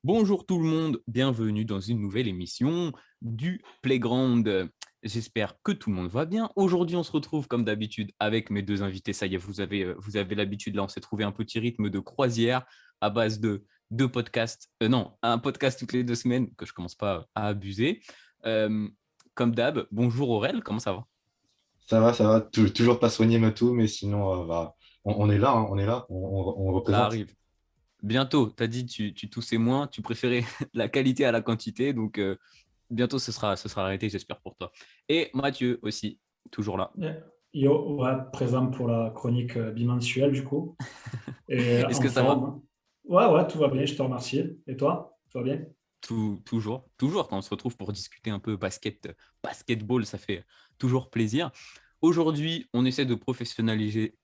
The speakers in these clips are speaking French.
Bonjour tout le monde, bienvenue dans une nouvelle émission du Playground. J'espère que tout le monde va bien. Aujourd'hui, on se retrouve comme d'habitude avec mes deux invités. Ça y est, vous avez l'habitude là, on s'est trouvé un petit rythme de croisière à base de deux podcasts. Non, un podcast toutes les 2 semaines que je commence pas à abuser. Euh, Comme d'hab, bonjour Aurel, comment ça va? Ça va. Toujours pas soigné ma toux, mais sinon, on est là, hein, on est là, on Ça représente. arrive. Bientôt, tu as dit tu toussais moins, tu préférais la qualité à la quantité, donc bientôt ce sera arrêté, j'espère pour toi. Et Mathieu aussi, toujours là. Yo, ouais, présent pour la chronique bimensuelle du coup, et Est-ce en que ça va? forme. Ouais, tout va bien, je te remercie. Et toi, tout va bien? Toujours, quand on se retrouve pour discuter un peu basketball, ça fait toujours plaisir. Aujourd'hui, on essaie de professionnaliser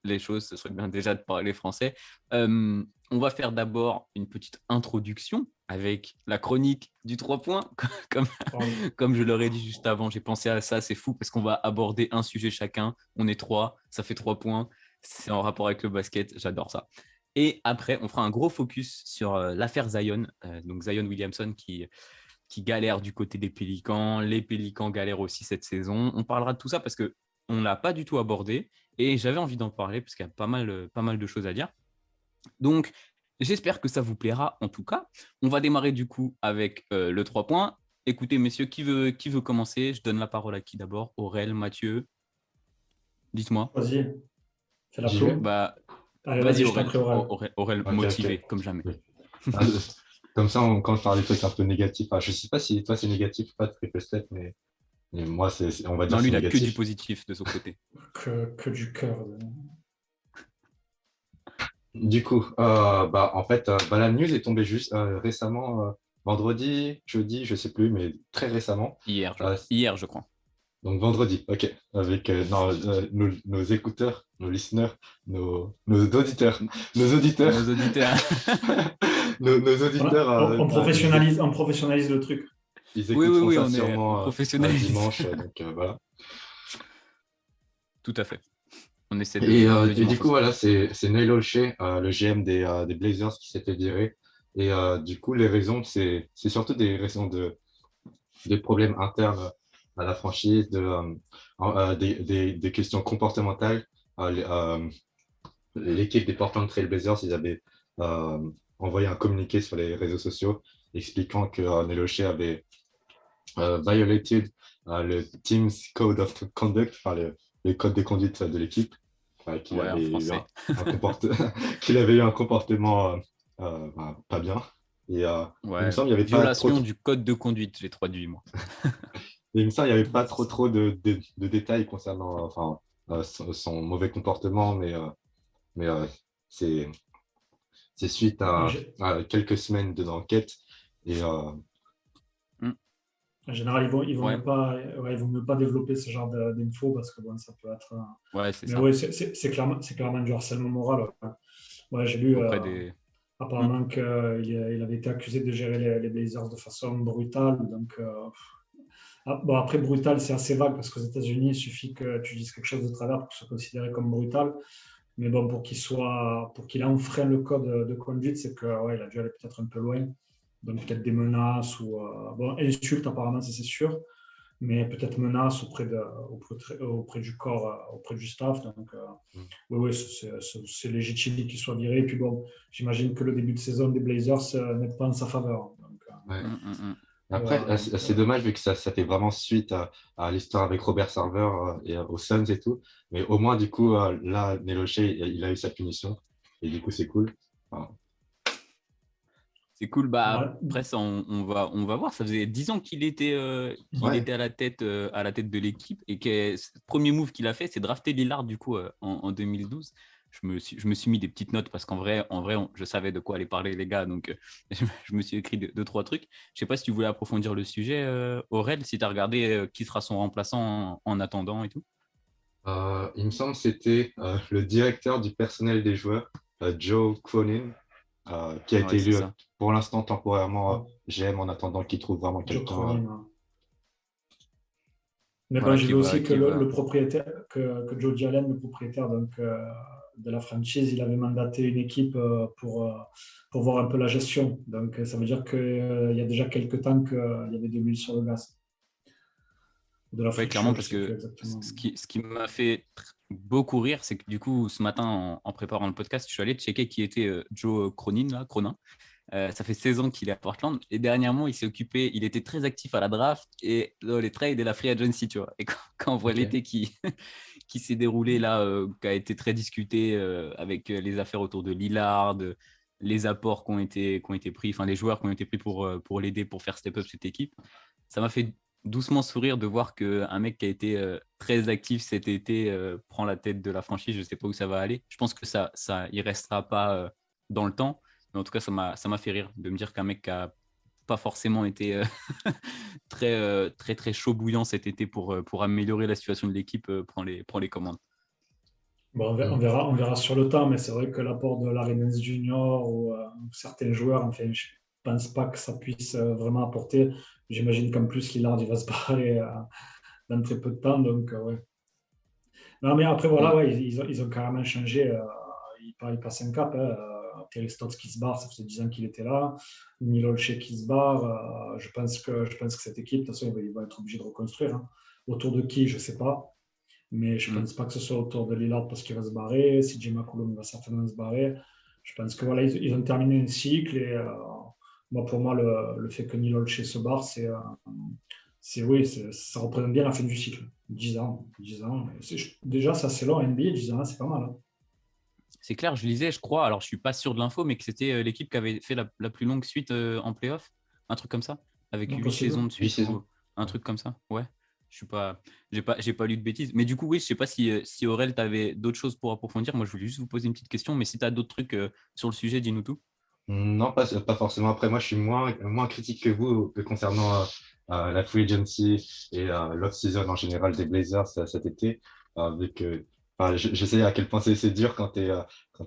les choses. Ce serait bien déjà de parler français. On va faire d'abord une petite introduction avec la chronique du 3 points. Comme, Pardon. comme je l'aurais dit juste avant, j'ai pensé à ça. C'est fou parce qu'on va aborder un sujet chacun. On est trois, ça fait 3 points. C'est en rapport avec le basket. J'adore ça. Et après, on fera un gros focus sur l'affaire Zion, donc Zion Williamson qui galère du côté des Pélicans. Les Pélicans galèrent aussi cette saison. On parlera de tout ça parce qu'on ne l'a pas du tout abordé et j'avais envie d'en parler parce qu'il y a pas mal de choses à dire. Donc, j'espère que ça vous plaira en tout cas. On va démarrer du coup avec le 3 points. Écoutez, messieurs, qui veut commencer? Je donne la parole à qui d'abord? Aurel, Mathieu, dites-moi. Vas-y, fais la J'y vais. flow. Bah, Allez, vas-y, vas-y, je t'en Aurel. prie, Aurel. Aurel, Ok, ok. motivé comme jamais. Oui. Ah, Comme ça, quand je parle des trucs un peu négatifs, je sais pas si toi c'est négatif ou pas, Triple Step, mais moi, on va dire Non, que lui, c'est il a que du négatif. positif de son côté. Que du cœur. Du coup, en fait, la news est tombée juste récemment, vendredi, jeudi, je sais plus, mais très récemment. Hier, je Euh, crois. Hier, je crois. Donc vendredi, ok, avec non, nos écouteurs, nos listeners, nos auditeurs, nos auditeurs, Nos auditeurs. nos auditeurs, On professionnalise le truc. ils Oui, oui, écouteront oui, ça on sûrement professionnalise. dimanche, donc voilà. Tout à fait. On essaie Et, le et du dimanche au coup, soir. voilà, c'est Neil Olshey, le GM des Blazers, qui s'était viré. Et du coup, les raisons, c'est surtout des raisons des problèmes internes à la franchise, des questions comportementales. L'équipe des Portland Trail Blazers, ils avaient euh, envoyé un communiqué sur les réseaux sociaux expliquant que Neloche avait violated le Team's Code of Conduct, le code de conduite de l'équipe, qu'il Ouais, en avait eu français. qu'il avait eu un comportement pas bien. Et il me Ouais. semble qu'il n'y avait pas trop, Violation du code de conduite, j'ai traduit, moi. il me semble qu'il y avait pas trop de détails concernant son mauvais comportement, mais c'est c'est suite En, à quelques semaines d'enquête. Et Hmm. en général, ils vont Ouais, mieux pas, ouais, ils vont mieux pas développer ce genre d'infos parce que bon, ça peut être. ouais, c'est Mais ça. oui, c'est clairement du harcèlement moral. Ouais, ouais, j'ai lu. Auprès des. Hmm. Apparemment qu'il il avait été accusé de gérer les Blazers de façon brutale. Donc, bon, après, brutal, c'est assez vague parce qu'aux États-Unis, il suffit que tu dises quelque chose de travers pour que ce soit considéré comme brutal. Mais bon, pour qu'il enfreint le code de conduite, c'est que ouais, il a dû aller peut-être un peu loin. Donc, peut-être des menaces ou bon, insultes, apparemment, ça c'est sûr. Mais peut-être menaces auprès du corps, auprès du staff. Donc, oui, oui, c'est légitime qu'il soit viré. Et puis bon, j'imagine que le début de saison des Blazers n'est pas en sa faveur. Donc, ouais. Hmm, hmm, hmm. Après, voilà, donc, c'est dommage vu que ça fait vraiment suite à l'histoire avec Robert Sarver et aux Suns et tout. Mais au moins, du coup, là, Neloche, il a eu sa punition. Et du coup, c'est cool. Enfin, C'est cool. Bah, voilà. après ça, on va voir. Ça faisait 10 ans qu'il ouais, était à la tête de l'équipe et que le premier move qu'il a fait, c'est drafter Lillard du coup en 2012. Je me suis mis des petites notes parce qu'en vrai, je savais de quoi aller parler les gars. Donc, je me suis écrit deux, trois trucs. Je sais pas si tu voulais approfondir le sujet, Aurel, si tu as regardé qui sera son remplaçant en attendant et tout. il me semble que c'était le directeur du personnel des joueurs, Joe Cronin, qui a été Ouais, c'est élu ça. pour l'instant temporairement Ouais, GM en attendant qu'il trouve vraiment Joe quelqu'un. Cronin. Hein. Mais bon, Voilà, j'ai qui vu va, aussi que qui va. le propriétaire, que Joe Allen, le propriétaire donc, de la franchise, il avait mandaté une équipe pour voir un peu la gestion. Donc, ça veut dire qu'il y a déjà quelques temps qu'il y avait de l'huile sur le gaz. De la Ouais, friture, clairement, je parce sais plus que exactement. ce qui m'a fait beaucoup rire, c'est que du coup, ce matin, en préparant le podcast, je suis allé checker qui était Joe Cronin. Ça fait 16 ans qu'il est à Portland. Et dernièrement, il était très actif à la draft et dans les trades et la free agency, tu vois. Et quand on voit Ok. l'été qui s'est déroulé là, qui a été très discuté avec les affaires autour de Lillard, les apports qui ont été pris, enfin les joueurs qui ont été pris pour l'aider, pour faire step up cette équipe, ça m'a fait doucement sourire de voir qu'un mec qui a été très actif cet été prend la tête de la franchise. Je ne sais pas où ça va aller. Je pense que il restera pas dans le temps. Mais en tout cas, ça m'a fait rire de me dire qu'un mec qui n'a pas forcément été très chaud bouillant cet été pour améliorer la situation de l'équipe prend les commandes. Bon, Mm. on verra sur le temps, mais c'est vrai que l'apport de Larry Nance Junior ou certains joueurs, enfin, je ne pense pas que ça puisse vraiment apporter. J'imagine qu'en plus, Lillard, il va se barrer dans très peu de temps. Donc, ouais. Non, mais après, voilà, Mm. ouais, ils ont carrément changé. Ils passent un cap. Hein. Terry Stotts qui se barre, ça faisait 10 ans qu'il était là. Neil Olshey qui se barre. Je pense que cette équipe, de toute façon, ils vont être obligés de reconstruire. Hein. Autour de qui, je ne sais pas. Mais je ne Mm. pense pas que ce soit autour de Lillard parce qu'il va se barrer. CJ McCollum va certainement se barrer. Je pense que voilà, ils ont terminé un cycle. Et pour moi, le fait que Neil Olshey se barre, oui, ça représente bien la fin du cycle. 10 ans. 10 ans. Déjà, ça c'est long, NBA, 10 ans, c'est pas mal. Hein. C'est clair, je lisais, je crois, alors je ne suis pas sûr de l'info, mais que c'était l'équipe qui avait fait la plus longue suite en playoff, un truc comme ça, avec Non, 8 possible. saisons de 8 suite saisons. ou un truc comme ça. Ouais, je suis pas, j'ai pas lu de bêtises. Mais du coup, oui, je ne sais pas si Aurel, tu avais d'autres choses pour approfondir. Moi, je voulais juste vous poser une petite question, mais si tu as d'autres trucs sur le sujet, dis-nous tout. Non, pas forcément. Après, moi, je suis moins critique que vous concernant la free agency et l'off-season en général des Blazers cet été. Vu que je sais à quel point c'est dur quand tu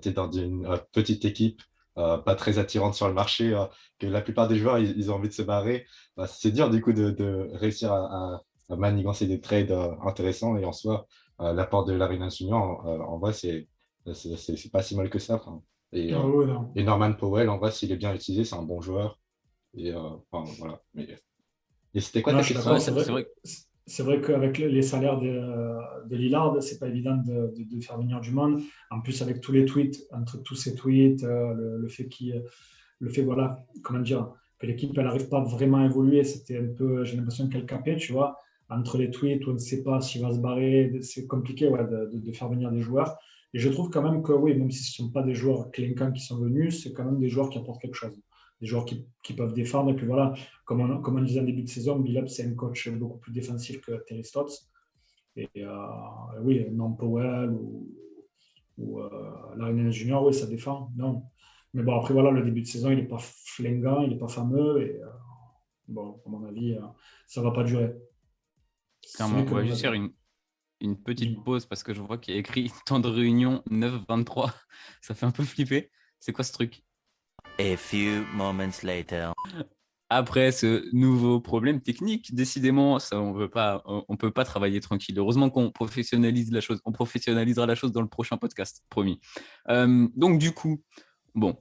es dans une petite équipe pas très attirante sur le marché, que la plupart des joueurs, ils ont envie de se barrer. C'est dur, du coup, de réussir à manigancer des trades intéressants. Et en soi, l'apport de Larry Nance Jr., en vrai, c'est pas si mal que ça. Enfin. Et, Ah euh, ouais, non. et Norman Powell, en vrai, s'il est bien utilisé, c'est un bon joueur. Et enfin, voilà. Et c'était quoi Non, ta je suis question? d'accord. Ouais, c'est vrai. C'est vrai qu'avec les salaires de Lillard, c'est pas évident de faire venir du monde. En plus, avec tous les tweets, entre tous ces tweets, le fait, voilà, comment dire, que l'équipe, elle n'arrive pas vraiment à évoluer. C'était un peu, j'ai l'impression qu'elle capait, tu vois, entre les tweets où on ne sait pas s'il va se barrer. C'est compliqué, ouais, de faire venir des joueurs. Et je trouve quand même que, oui, même si ce ne sont pas des joueurs clinquants qui sont venus, c'est quand même des joueurs qui apportent quelque chose. Des joueurs qui peuvent défendre. Et puis voilà, comme on disait en début de saison, Billups, c'est un coach beaucoup plus défensif que Terry Stotts. Et oui, non Powell ou Larry Nance Junior, oui, ça défend. Non. Mais bon, après, voilà, le début de saison, il n'est pas flingant, il n'est pas fameux. Et bon, à mon avis, ça ne va pas durer. Ce Clairement, n'est que on va mon juste avis. faire une petite Dis-moi. pause parce que je vois qu'il y a écrit temps de réunion 9-23. Ça fait un peu flipper. C'est quoi ce truc? A few moments later. Après ce nouveau problème technique, décidément, ça, on peut pas travailler tranquille. Heureusement qu'on professionnalise la chose. On professionnalisera la chose dans le prochain podcast, promis. Donc du coup, bon,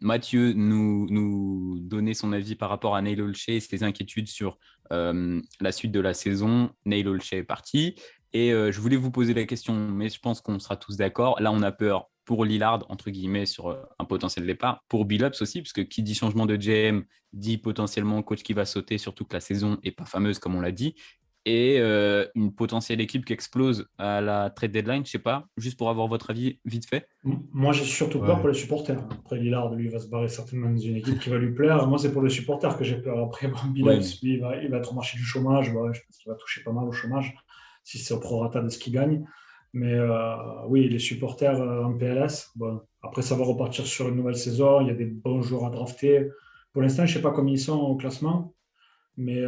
Mathieu nous donnait son avis par rapport à Neil Olshey et ses inquiétudes sur la suite de la saison. Neil Olshey est parti. Et je voulais vous poser la question, mais je pense qu'on sera tous d'accord. Là, on a peur pour Lillard, entre guillemets, sur un potentiel départ. Pour Billups aussi, parce que qui dit changement de GM dit potentiellement coach qui va sauter, surtout que la saison n'est pas fameuse, comme on l'a dit. Et une potentielle équipe qui explose à la trade deadline, je sais pas, juste pour avoir votre avis vite fait. Moi, j'ai surtout peur Ouais. pour les supporters. Après, Lillard, lui, va se barrer certainement dans une équipe qui va lui plaire. Moi, c'est pour les supporters que j'ai peur. Après, bon, Oui, Billups, mais lui, il va être au marché du chômage. Ouais, je pense qu'il va toucher pas mal au chômage, si c'est au prorata de ce qu'il gagne. Mais oui, les supporters en PLS, bon, après, ça va repartir sur une nouvelle saison. Il y a des bons joueurs à drafter. Pour l'instant, je ne sais pas combien ils sont au classement, mais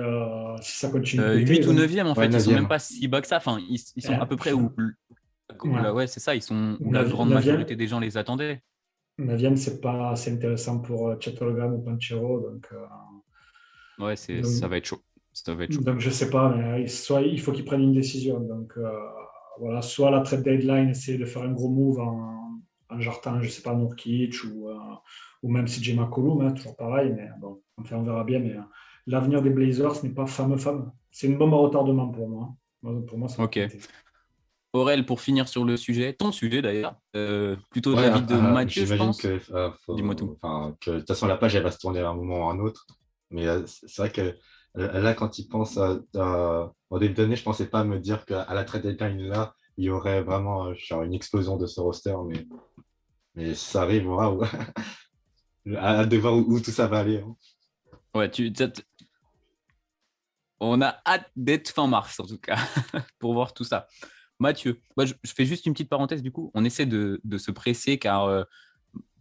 si ça continue de péter, 8 ou 9e, en Ouais, fait, ils sont même 9e. pas si bas que ça. Enfin, ils sont à peu près ouais, là, ouais, c'est ça, ils sont où la grande 9e, majorité des gens les attendaient. 9e, c'est pas assez intéressant pour Chet Holmgren ou Panchero. Ouais, Donc, ça va être chaud. Ça va être chaud. donc je ne sais pas, mais soit il faut qu'ils prennent une décision. Donc, voilà, soit la trade deadline, essayer de faire un gros move en jartant, je ne sais pas, Nurkic ou même CJ McCollum, hein, toujours pareil, mais bon, enfin, on verra bien. Mais l'avenir des Blazers n'est pas fameux. C'est une bombe à retardement pour moi. Pour moi, ça va Ok. péter. Aurel, pour finir sur le sujet, ton sujet d'ailleurs, plutôt de Ouais, l'avis de Mathieu, je j'imagine pense. que, Dis-moi tout. de toute façon, la page, elle va se tourner à un moment ou à un autre. Mais c'est vrai que là, quand il pense au début d'année, je ne pensais pas me dire qu'à la trade deadline, là, il y aurait vraiment genre une explosion de ce roster. Mais si ça arrive, waouh, hâte de voir où tout ça va aller. Hein. Ouais, on a hâte d'être fin mars, en tout cas, pour voir tout ça. Mathieu, moi, je fais juste une petite parenthèse, du coup. On essaie de se presser car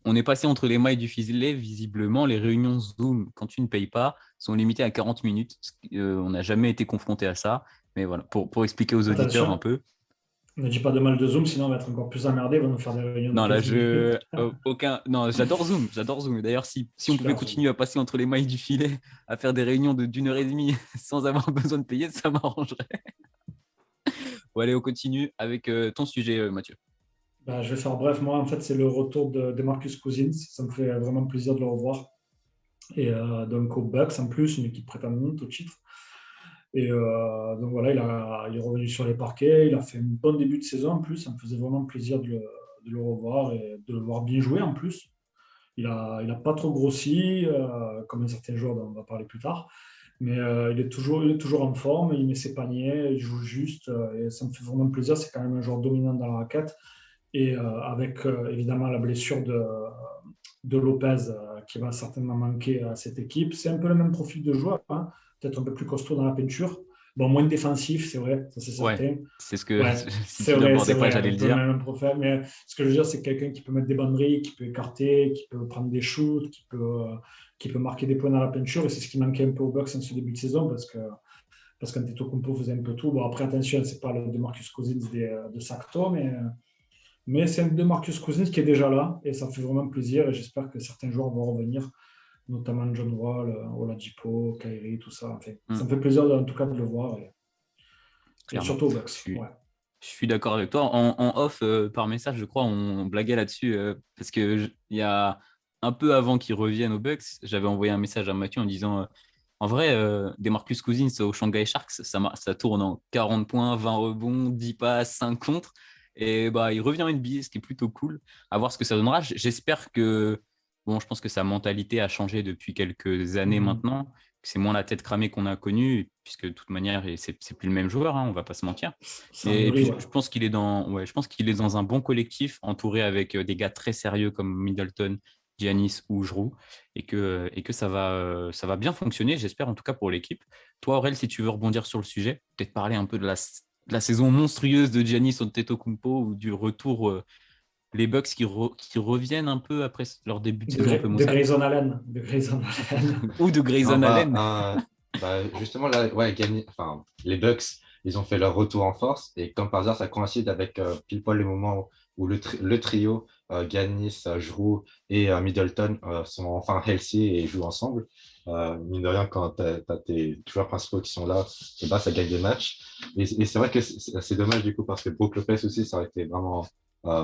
on est passé entre les mailles du filet. Visiblement, les réunions Zoom, quand tu ne payes pas, sont limitées à 40 minutes. On n'a jamais été confronté à ça. Mais voilà, pour expliquer aux auditeurs un Attention, peu. ne dis pas de mal de Zoom, sinon on va être encore plus emmerdé. Ils vont nous faire des réunions de Non, là, 15 minutes. Non, j'adore Zoom, j'adore Zoom. D'ailleurs, si on pouvait Super Zoom. continuer à passer entre les mailles du filet, à faire des réunions d'une heure et demie sans avoir besoin de payer, ça m'arrangerait. Bon, allez, on continue avec ton sujet, Mathieu. Ben, je vais faire bref. Moi, en fait, c'est le retour de Marcus Cousins. Ça me fait vraiment plaisir de le revoir. Et donc, aux Bucks, en plus, une équipe prétendante au titre. Et donc, voilà, il est revenu sur les parquets. Il a fait un bon début de saison, en plus. Ça me faisait vraiment plaisir de le revoir et de le voir bien jouer, en plus. Il a pas trop grossi, comme un certain joueur dont on va parler plus tard. Mais il est toujours en forme, il met ses paniers, il joue juste. Et ça me fait vraiment plaisir. C'est quand même un joueur dominant dans la raquette. Et avec évidemment la blessure de Lopez qui va certainement manquer à cette équipe. C'est un peu le même profil de joueur, hein, peut-être un peu plus costaud dans la peinture. Bon, moins défensif, c'est vrai, ça c'est Ouais, certain. c'est ce que Ouais, si tu c'est l'abordais pas, vrai, j'allais un le peu le dire. même profil. Mais ce que je veux dire, c'est quelqu'un qui peut mettre des bonnes briques, qui peut écarter, qui peut prendre des shoots, qui peut marquer des points dans la peinture. Et c'est ce qui manquait un peu aux Bucks en ce début de saison parce qu'Antetokounmpo faisait un peu tout. Bon, après, attention, c'est pas le de Marcus Cousins de Sacto, mais c'est un de Marcus Cousins qui est déjà là et ça fait vraiment plaisir et j'espère que certains joueurs vont revenir, notamment John Wall, Oladipo, Kyrie, tout ça. Enfin, ça me fait plaisir en tout cas de le voir et Clairement. surtout aux Je Bucks. suis, Ouais. je suis d'accord avec toi. En off, par message, je crois, on blaguait là-dessus parce que il y a un peu avant qu'ils reviennent aux Bucks, j'avais envoyé un message à Mathieu en disant en vrai, des Marcus Cousins au Shanghai Sharks, ça tourne en 40 points, 20 rebonds, 10 passes, 5 contre. Et bah, il revient en NBA, ce qui est plutôt cool. À voir ce que ça donnera. J'espère que, bon, je pense que sa mentalité a changé depuis quelques années Mhm. maintenant. C'est moins la tête cramée qu'on a connue, puisque de toute manière, c'est plus le même joueur, hein, on va pas se mentir. Ça Et mûrit, puis, ouais. je pense qu'il est dans un bon collectif, entouré avec des gars très sérieux comme Middleton, Giannis ou Giroux, et que ça va bien fonctionner, j'espère en tout cas pour l'équipe. Toi, Aurel, si tu veux rebondir sur le sujet, peut-être parler un peu de la saison monstrueuse de Giannis Antetokounmpo ou du retour, les Bucks qui reviennent un peu après leur début de saison un peu De maussade, Grayson Allen. De Grayson Allen. ou de Non, Grayson Allen. justement, là, ouais, les Bucks, ils ont fait leur retour en force et comme par hasard, ça coïncide avec pile poil le moment où le trio, Giannis, Jrue et Middleton, sont enfin healthy et jouent ensemble. Mine de rien, quand tu as tes joueurs principaux qui sont là, et bah, ça gagne des matchs. Et c'est vrai que c'est dommage du coup parce que Brook Lopez aussi, ça aurait été vraiment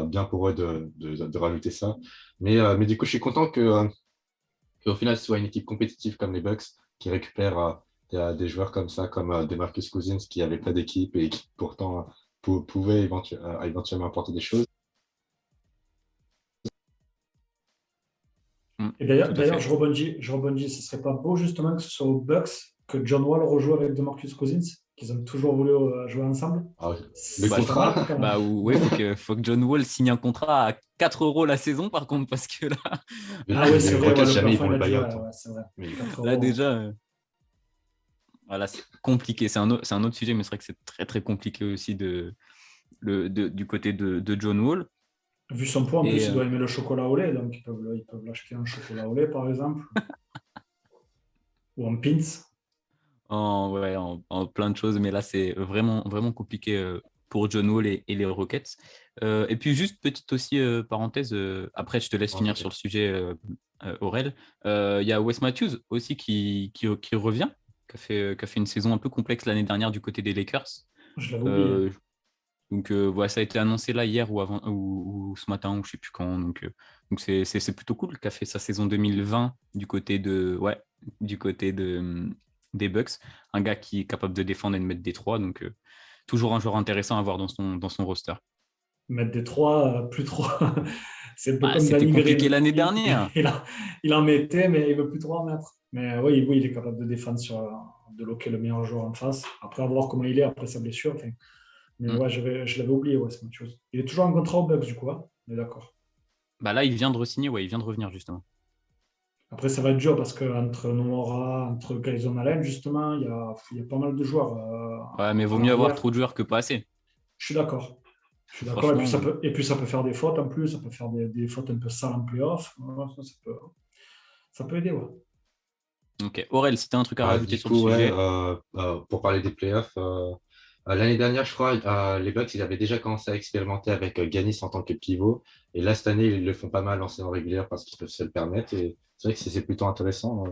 bien pour eux de rajouter ça. Mais du coup, je suis content qu'au final, ce soit une équipe compétitive comme les Bucks qui récupère des joueurs comme ça, comme DeMarcus Cousins qui n'avait pas d'équipe et qui pourtant pouvaient éventuellement apporter des choses. Et Tout à d'ailleurs, fait. je rebondis, ce serait pas beau justement que ce soit aux Bucks que John Wall rejoue avec DeMarcus Cousins, qu'ils ont toujours voulu jouer ensemble. Alors, le Ce Bah, serait pas mal contrat, quand même. bah ouais, faut que John Wall signe un contrat à 4 € la saison, par contre, parce que là, Ah oui, les c'est vrai, ouais, Rockets, le jamais ils plafond vont il le a dit, buyout. ouais, Hein. ouais, c'est vrai. Mais 4 là euros. déjà, voilà, c'est compliqué. C'est un autre sujet, mais c'est vrai que c'est très très compliqué aussi du côté de John Wall. Vu son poids, en Et plus, il doit aimer le chocolat au lait, donc ils peuvent l'acheter en chocolat au lait, par exemple, ou en pins. ouais, en plein de choses, mais là c'est vraiment vraiment compliqué pour John Wall et les Rockets. Et puis juste petite aussi parenthèse, après je te laisse finir ok. sur le sujet, Aurel. Il y a Wes Matthews aussi qui revient, qui a fait une saison un peu complexe l'année dernière du côté des Lakers. Je l'avais oublié. Euh, Donc, ouais, ça a été annoncé là hier ou, avant, ou ce matin, ou je ne sais plus quand. Donc c'est plutôt cool qu'a fait sa saison 2020 du côté des Bucks. Un gars qui est capable de défendre et de mettre des trois. Donc, toujours un joueur intéressant à voir dans son roster. Mettre des trois, plus trop. C'est un peu Bah, comme c'était Danny compliqué Green. l'année dernière. Il en mettait, mais il ne veut plus trop en mettre. Mais oui, il est capable de défendre de loquer le meilleur joueur en face. Après, à voir comment il est après sa blessure. Enfin, mais Mm. ouais, je l'avais oublié, ouais, c'est autre chose. Il est toujours en contrat aux Bucks, du coup, hein. On est d'accord. Bah là, il vient de re-signer, ouais, il vient de revenir justement. Après, ça va être dur parce qu'entre Nomora, entre Grayson Allen, justement, il y a pas mal de joueurs Ouais, mais vaut à mieux avoir l'arrière. trop de joueurs que pas assez. Je suis d'accord. Je suis d'accord. Franchement. Et puis ça peut faire des fautes en plus. Ça peut faire des fautes un peu sales en playoff. Ouais, ça peut aider, ouais. Ok. Aurel, si tu as un truc à rajouter Du sur le coup, ouais, sujet. pour parler des playoffs, l'année dernière, je crois, les Bucks, ils avaient déjà commencé à expérimenter avec Giannis en tant que pivot. Et là, cette année, ils le font pas mal en saison régulière parce qu'ils peuvent se le permettre. Et c'est vrai que c'est plutôt intéressant.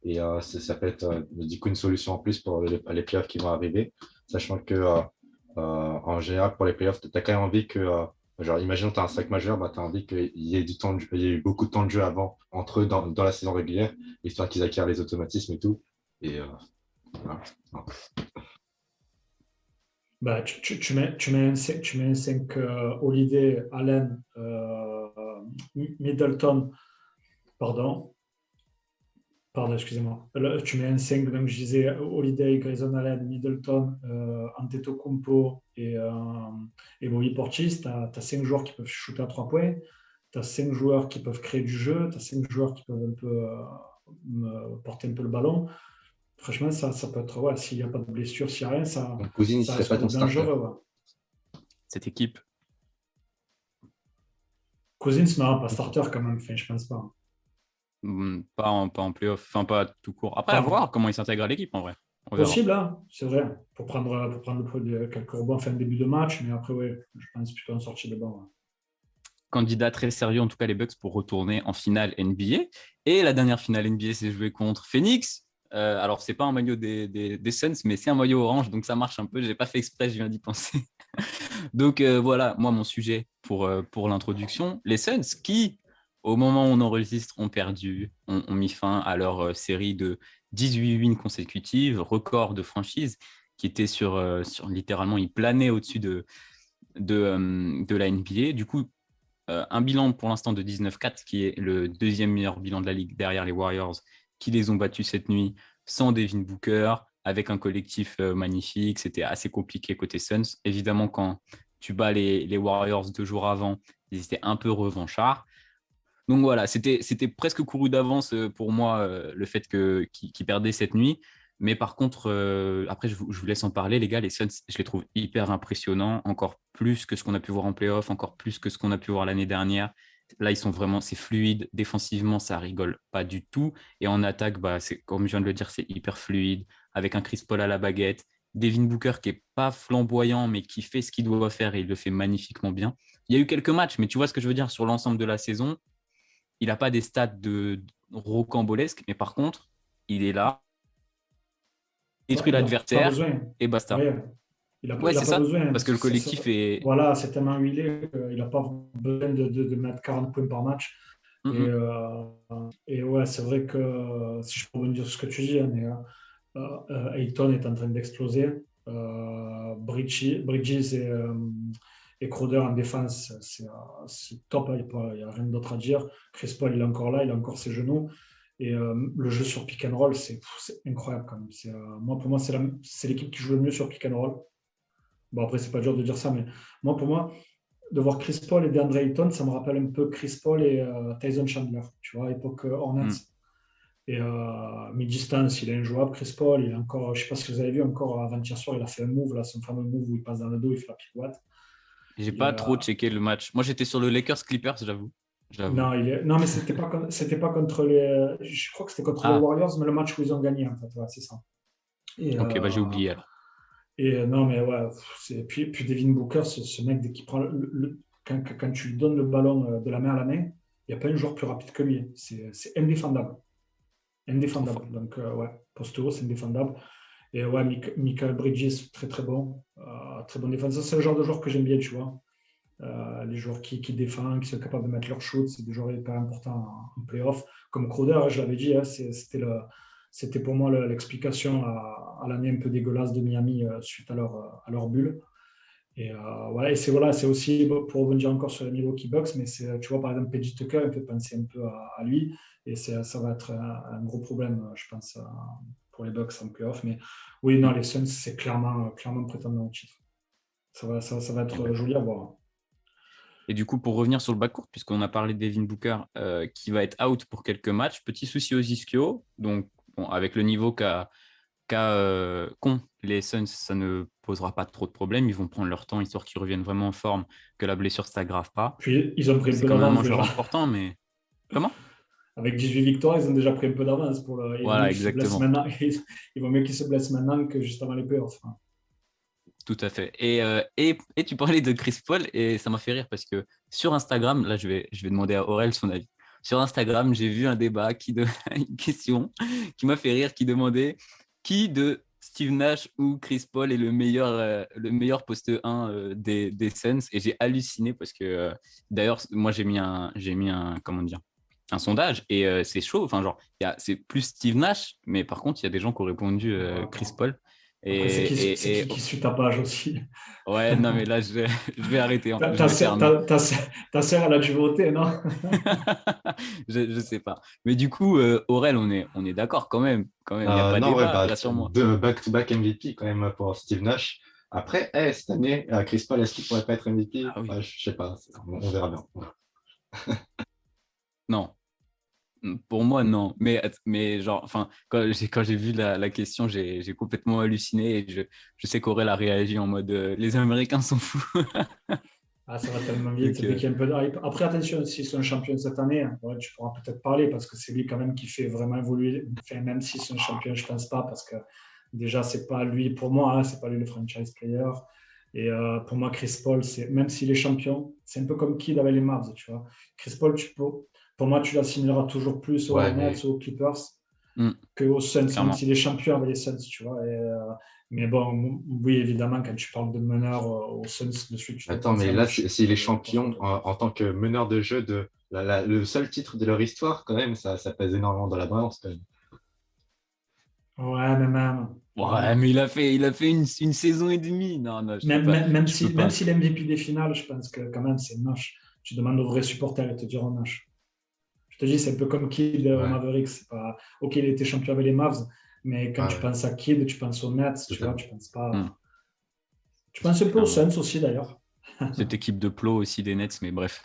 Et ça peut être du coup une solution en plus pour les playoffs qui vont arriver. Sachant que en général, pour les playoffs, tu as quand même envie que, genre, imaginons que tu as un sac majeur, bah, tu as envie qu'il y ait du temps il y ait eu beaucoup de temps de jeu avant, entre eux, dans la saison régulière, histoire qu'ils acquièrent les automatismes et tout. Et voilà. Bah, tu mets un 5 Holiday, Allen, Middleton, pardon. Pardon, excusez-moi. Là, tu mets un 5, donc je disais Holiday, Grayson Allen, Middleton, Antetokounmpo et Bobby Portis. Tu as 5 joueurs qui peuvent shooter à 3 points. Tu as 5 joueurs qui peuvent créer du jeu. Tu as 5 joueurs qui peuvent un peu porter un peu le ballon. Franchement, ça peut être, ouais, s'il n'y a pas de blessure, s'il n'y a rien, Donc, Cousine, il ça serait risque pas ton d'être starter. dangereux. Ouais. Cette équipe. Cousins, non, pas starter quand même. Enfin, je pense pas. Pas en playoff, enfin pas tout court. Après, à Pas voir comment il s'intègre à l'équipe en vrai. On verra. possible, hein, c'est vrai. Pour prendre quelques rebonds en fin de début de match, mais après, ouais, je pense plutôt en sortie de banc. Ouais. Candidat très sérieux, en tout cas les Bucks, pour retourner en finale NBA. Et la dernière finale NBA, c'est joué contre Phoenix. Alors, c'est pas un maillot des Suns, mais c'est un maillot orange, donc ça marche un peu. J'ai pas fait exprès, je viens d'y penser. Donc voilà, moi, mon sujet pour l'introduction. Les Suns qui, au moment où on enregistre, ont perdu, ont mis fin à leur série de 18 wins consécutives, record de franchise, qui était sur littéralement, ils planaient au-dessus de la NBA. Du coup, un bilan pour l'instant de 19-4, qui est le deuxième meilleur bilan de la ligue derrière les Warriors, qui les ont battus cette nuit sans Devin Booker, avec un collectif magnifique. C'était assez compliqué côté Suns. Évidemment, quand tu bats les Warriors 2 jours avant, ils étaient un peu revanchards. Donc voilà, c'était presque couru d'avance pour moi le fait qu'ils perdaient cette nuit. Mais par contre, après, je vous laisse en parler, les gars. Les Suns, je les trouve hyper impressionnants, encore plus que ce qu'on a pu voir en playoff, encore plus que ce qu'on a pu voir l'année dernière. Là, ils sont vraiment, c'est fluide. Défensivement, ça rigole pas du tout. Et en attaque, bah, comme je viens de le dire, c'est hyper fluide, avec un Chris Paul à la baguette. Devin Booker qui est pas flamboyant, mais qui fait ce qu'il doit faire et il le fait magnifiquement bien. Il y a eu quelques matchs, mais tu vois ce que je veux dire sur l'ensemble de la saison. Il n'a pas des stats de rocambolesques, mais par contre, il est là, Ouais, détruit il n'a pas l'adversaire besoin. et basta. Ouais, Ouais, il a c'est pas ça, besoin. parce que le collectif est. Voilà, c'est tellement huilé qu'il n'a pas besoin de mettre 40 points par match. Et, Mm-mm. et ouais, c'est vrai que si je peux rebondir sur ce que tu dis, hein, mais, Ayton est en train d'exploser. Bridges et Crowder en défense, c'est top. Il n'y a rien d'autre à dire. Chris Paul, il est encore là, il a encore ses genoux. Et le jeu sur pick and roll, c'est incroyable quand même. Moi, pour moi, c'est l'équipe qui joue le mieux sur pick and roll. Bon, après, c'est pas dur de dire ça, mais pour moi, de voir Chris Paul et DeAndre Ayton, ça me rappelle un peu Chris Paul et Tyson Chandler, tu vois, à l'époque Hornets. Mm. Et mi-distance, il est injouable, Chris Paul. Il est encore, je ne sais pas si vous avez vu, encore avant-hier soir, il a fait un move, là, son fameux move où il passe dans le dos, il fait la pirouette. J'ai Il est, pas trop checké le match. Moi, j'étais sur le Lakers Clippers, j'avoue. J'avoue. non, mais c'était pas contre les. Je crois que c'était contre les Ah, Warriors, mais le match où ils ont gagné, en fait. Ouais, c'est ça. Et, ok, bah j'ai oublié alors. non, mais ouais. Puis Devin Booker, ce mec, dès qu'il prend quand tu lui donnes le ballon de la main à la main, il n'y a pas un joueur plus rapide que lui. C'est indéfendable. Trop fort. Indéfendable. Donc, ouais, post-haut, c'est indéfendable. Et ouais, Michael Bridges, très très bon. Très bon défenseur. C'est le genre de joueur que j'aime bien, tu vois. Les joueurs qui défendent, qui sont capables de mettre leur shoot, c'est des joueurs hyper importants en playoff. Comme Crowder, je l'avais dit, c'était pour moi l'explication à l'année un peu dégueulasse de Miami suite à leur bulle. Et voilà, et c'est aussi pour rebondir encore sur les Milwaukee Bucks, mais tu vois, par exemple, PJ Tucker, il me fait penser un peu à lui, et ça va être un gros problème, je pense, pour les Bucks en playoff. Mais oui, non, les Suns, c'est clairement prétendant au titre. Ça va être joli à voir. Et du coup, pour revenir sur le backcourt, puisqu'on a parlé de Devin Booker qui va être out pour quelques matchs, petit souci aux ischio. Donc, bon, avec le niveau qu'ont les Suns, ça ne posera pas trop de problèmes. Ils vont prendre leur temps, histoire qu'ils reviennent vraiment en forme, que la blessure ne s'aggrave pas. Puis, ils ont pris un C'est peu quand même un d'avance joueur déjà. important, mais... Comment? Avec 18 victoires, ils ont déjà pris un peu d'avance. Il vaut mieux Voilà, qu'ils se blessent exactement. maintenant. Il vaut mieux qu'ils se blessent maintenant que juste avant les playoffs. Tout à fait. Et tu parlais de Chris Paul et ça m'a fait rire parce que sur Instagram, là, je vais demander à Aurel son avis. Sur Instagram, j'ai vu un débat une question qui m'a fait rire, qui demandait qui de Steve Nash ou Chris Paul est le meilleur poste 1 des Suns. Et j'ai halluciné parce que, d'ailleurs, moi, j'ai mis un, comment dire, un sondage et c'est chaud. Enfin, genre, c'est plus Steve Nash, mais par contre, il y a des gens qui ont répondu Chris Paul. Après, c'est Et qui suit ta page aussi? ouais, non, mais là, je vais arrêter. Ta, Je ta, vais sœur- fermer. ta, ta, sœur- ta sœur, elle a dû voter, non? Je sais pas. Mais du coup, Aurel, on est d'accord quand même. Quand même, il n'y a pas Non, ouais, débat, bah, rassure-moi. deux back-to-back MVP quand même pour Steve Nash. Après, cette année, Chris Paul, est-ce qu'il pourrait pas être MVP? Ah oui. Je sais pas, on verra bien. Non. Pour moi, non. Mais genre, enfin, quand j'ai vu la question, j'ai complètement halluciné et je sais qu'Aurel a réagi en mode les Américains sont fous. Ça va tellement vite. Donc, Dès qu'il y a un peu de hype. Après, attention, s'ils sont champions cette année, ouais, tu pourras peut-être parler parce que c'est lui quand même qui fait vraiment évoluer. Enfin, même s'ils sont champions, je ne pense pas parce que déjà, c'est pas lui, pour moi, c'est pas lui le franchise player. Et pour moi, Chris Paul, même s'il est champion, c'est un peu comme Kidd avec les Mavs, tu vois. Chris Paul, pour moi, tu l'assimileras toujours plus aux Ouais, Hornets mais ou aux Clippers hmm, qu'aux Suns, même clairement. s'il est champion avec les Suns, tu vois. Mais bon, oui, évidemment, quand tu parles de meneur aux Suns, de suite, tu dois attends, penser mais à là, Nash. s'il est Pas champion photo. en tant que meneur de jeu de le seul titre de leur histoire, quand même, ça pèse énormément dans la balance, quand même. Ouais, mais même. Ouais, mais il a fait une saison et demie. Non, non, Même je peux si, même pas. si l'MVP des finales, je pense que quand même, c'est Nash. Tu demandes aux vrais supporters et te diront Nash. Je te dis, c'est un peu comme Kidd au Ouais, Mavericks. C'est pas... Ok, il était champion avec les Mavs, mais quand ouais, tu ouais, penses à Kidd, tu penses aux Nets, tu vois, totalement. tu penses Hmm, pas. Tu penses un peu aux clairement. Suns aussi, d'ailleurs. Cette équipe de plots aussi des Nets, mais bref.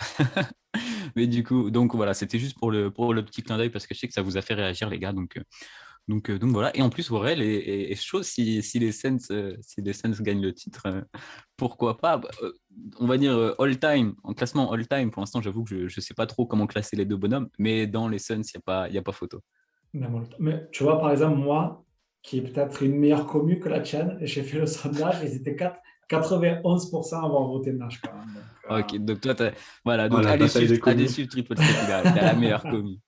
Mais du coup, donc voilà, c'était juste pour le petit clin d'œil parce que je sais que ça vous a fait réagir, les gars. Donc voilà. Et en plus, Aurel est chaud si les Suns gagnent le titre. Pourquoi pas? On va dire all-time, en classement all-time. Pour l'instant, j'avoue que je ne sais pas trop comment classer les deux bonhommes, mais dans les Suns, il y a pas photo. Mais tu vois, par exemple, moi, qui est peut-être une meilleure commu que la tienne, j'ai fait le sondage, ils étaient 91% à avoir voté Nash quand même. Donc, Ok, donc toi, voilà, Oh, donc la bataille des allez communes. suivre Triple Step, les gars. T'as la meilleure commis.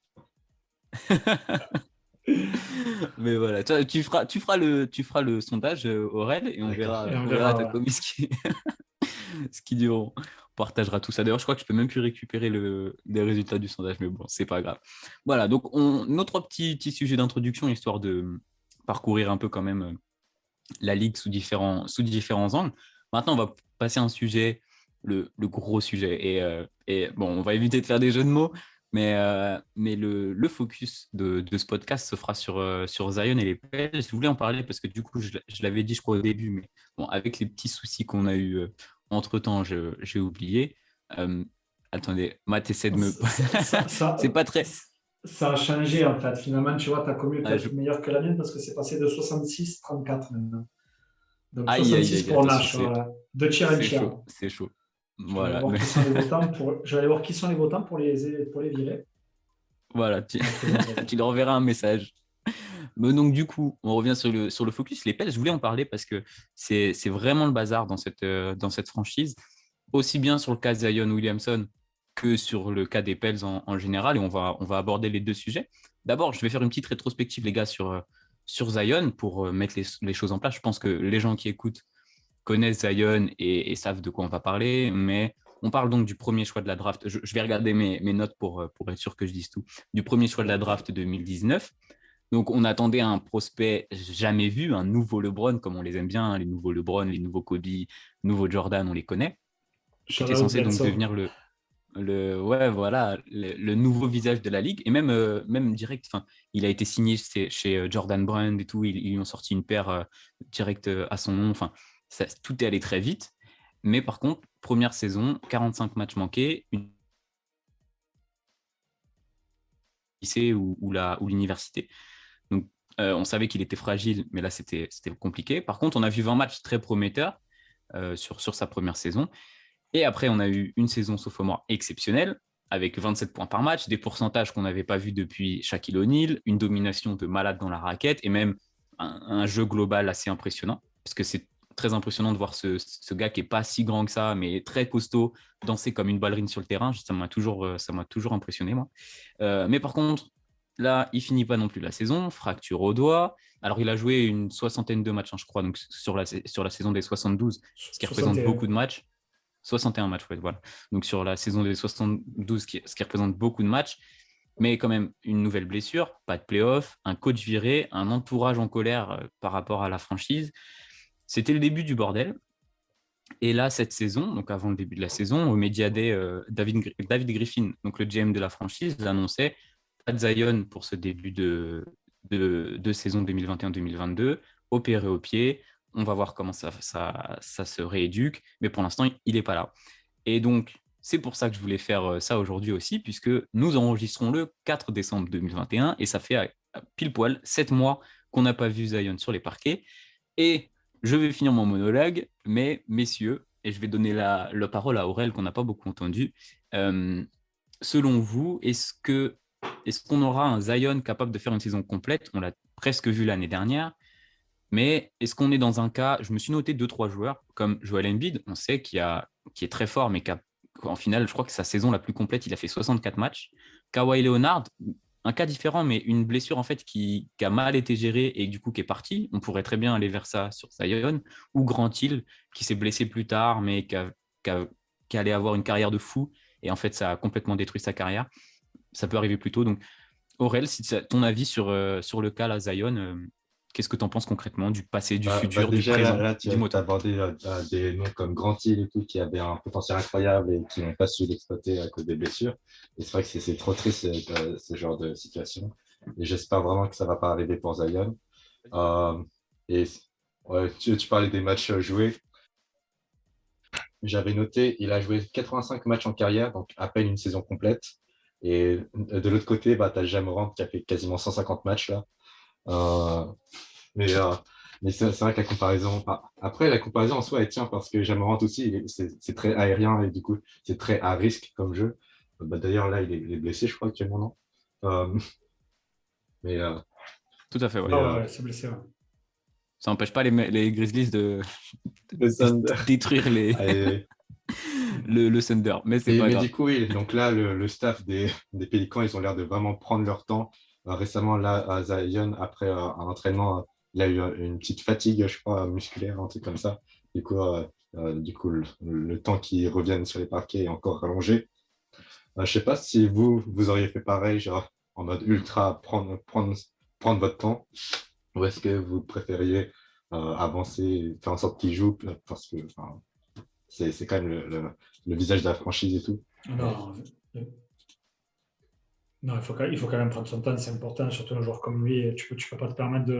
Mais voilà, tu feras le sondage, Aurel, et D'accord. et on on verra verra, ta ouais. commis ce qui diront. On partagera tout ça. D'ailleurs, je crois que je peux même plus récupérer les résultats du sondage, mais bon, c'est pas grave. Voilà, donc nos trois petits sujets d'introduction, histoire de parcourir un peu quand même la ligue sous différents angles. Maintenant, on va passer à un sujet, le gros sujet. Et bon, on va éviter de faire des jeux de mots, mais le focus de ce podcast se fera sur Zion et les Pels. Je voulais en parler parce que du coup, je l'avais dit, je crois, au début, mais bon, avec les petits soucis qu'on a eu entre-temps, j'ai oublié. Euh, attendez, Matt essaie de me... c'est pas très... Ça a changé en fait. Finalement, tu vois, ta commu est Ah, peut-être meilleure que la mienne parce que c'est passé de 66-34 maintenant. Donc aïe, aïe, 66 aïe, pour attention, Nash, voilà. Deux tiers, un c'est tiers. chaud, c'est chaud. Je vais aller Voilà. voir qui sont les votants je vais aller voir qui sont les votants pour les virer. Voilà, Non, je plaisante, vas-y. tu leur enverras un message. Mais donc, du coup, on revient sur le focus. Les Pels, je voulais en parler parce que c'est vraiment le bazar dans cette franchise, aussi bien sur le cas de Zion Williamson que sur le cas des Pels en général. Et on va aborder les deux sujets. D'abord, je vais faire une petite rétrospective, les gars, sur Zion pour mettre les choses en place. Je pense que les gens qui écoutent connaissent Zion et savent de quoi on va parler, mais on parle donc du premier choix de la draft. Je vais regarder mes notes pour être sûr que je dise tout. Du premier choix de la draft 2019. Donc, on attendait un prospect jamais vu, un nouveau LeBron, comme on les aime bien, hein, les nouveaux LeBron, les nouveaux Kobe, nouveaux Jordan, on les connaît, qui était Shout-out censé donc Bledsoe. devenir le nouveau visage de la ligue. Et même direct, il a été signé chez Jordan Brand et tout, ils lui ont sorti une paire direct à son nom. Tout est allé très vite. Mais par contre, première saison, 45 matchs manqués, une lycée ou l'université. Donc, on savait qu'il était fragile, mais là, c'était compliqué. Par contre, on a vu 20 matchs très prometteurs sur sa première saison. Et après, on a eu une saison sophomore exceptionnelle, avec 27 points par match, des pourcentages qu'on n'avait pas vus depuis Shaquille O'Neal, une domination de malade dans la raquette, et même un jeu global assez impressionnant, parce que c'est très impressionnant de voir ce gars qui n'est pas si grand que ça, mais très costaud, danser comme une ballerine sur le terrain. Ça m'a toujours impressionné, moi. Mais par contre, là, il finit pas non plus la saison, fracture au doigt. Alors, il a joué une soixantaine de matchs, hein, je crois, donc sur la saison des 72, ce qui représente 61. beaucoup de matchs. 61 matchs, ouais, voilà. Donc, sur la saison des 72, ce qui représente beaucoup de matchs, mais quand même une nouvelle blessure, pas de play-off, un coach viré, un entourage en colère par rapport à la franchise. C'était le début du bordel. Et là, cette saison, donc avant le début de la saison, au Media Day, David Griffin, donc le GM de la franchise, annonçait pas de Zion pour ce début de saison 2021-2022, opéré au pied. On va voir comment ça se rééduque, mais pour l'instant, il n'est pas là. Et donc, c'est pour ça que je voulais faire ça aujourd'hui aussi, puisque nous enregistrons le 4 décembre 2021 et ça fait pile poil 7 mois qu'on n'a pas vu Zion sur les parquets. Et je vais finir mon monologue, mais messieurs, et je vais donner la parole à Aurel qu'on n'a pas beaucoup entendu. Selon vous, est-ce qu'on aura un Zion capable de faire une saison complète? On l'a presque vu l'année dernière, mais est-ce qu'on est dans un cas, je me suis noté 2-3 joueurs, comme Joel Embiid, on sait qui est très fort, mais en finale, je crois que sa saison la plus complète, il a fait 64 matchs. Kawhi Leonard, un cas différent, mais une blessure en fait qui a mal été gérée et du coup qui est partie. On pourrait très bien aller vers ça sur Zion, ou Grant Hill, qui s'est blessé plus tard, mais qui allait avoir une carrière de fou, et en fait, ça a complètement détruit sa carrière. Ça peut arriver plus tôt. Donc, Aurel, si ton avis sur le cas là, Zion, qu'est-ce que tu en penses concrètement du passé, du futur, du déjà, présent? là tu Dis-moi as tout. abordé des noms comme Grant Hill et tout, qui avaient un potentiel incroyable et qui n'ont pas su l'exploiter à cause des blessures. Et c'est vrai que c'est trop triste ce genre de situation. Et j'espère vraiment que ça ne va pas arriver pour Zion. Euh, et ouais, tu parlais des matchs joués. J'avais noté, il a joué 85 matchs en carrière, donc à peine une saison complète. Et de l'autre côté, tu as Ja Morant qui a fait quasiment 150 matchs là. Euh, mais mais c'est vrai que la comparaison. Après, la comparaison en soi, elle tient parce que Ja Morant aussi, c'est très aérien et du coup, c'est très à risque comme jeu. D'ailleurs, là, il est blessé, je crois, actuellement, non? Euh, mais Tout à fait, ouais. mais Ah ouais, c'est blessé. Ouais. Ça n'empêche pas les Grizzlies de le Thunder. détruire Allez. le Thunder, mais c'est Mais, pas mais grave. du coup, oui, donc là, le staff des Pélicans, ils ont l'air de vraiment prendre leur temps. Récemment, là, à Zion, après un entraînement, il a eu une petite fatigue, je crois, musculaire, un truc comme ça. Du coup, le temps qu'il revienne sur les parquets est encore rallongé. Je ne sais pas si vous auriez fait pareil, genre en mode ultra, prendre votre temps, ou est-ce que vous préfériez avancer, faire en sorte qu'il joue, parce que enfin, c'est quand même le visage de la franchise et tout. Non, non, il faut quand même prendre son temps, c'est important, surtout un joueur comme lui. Tu peux pas te permettre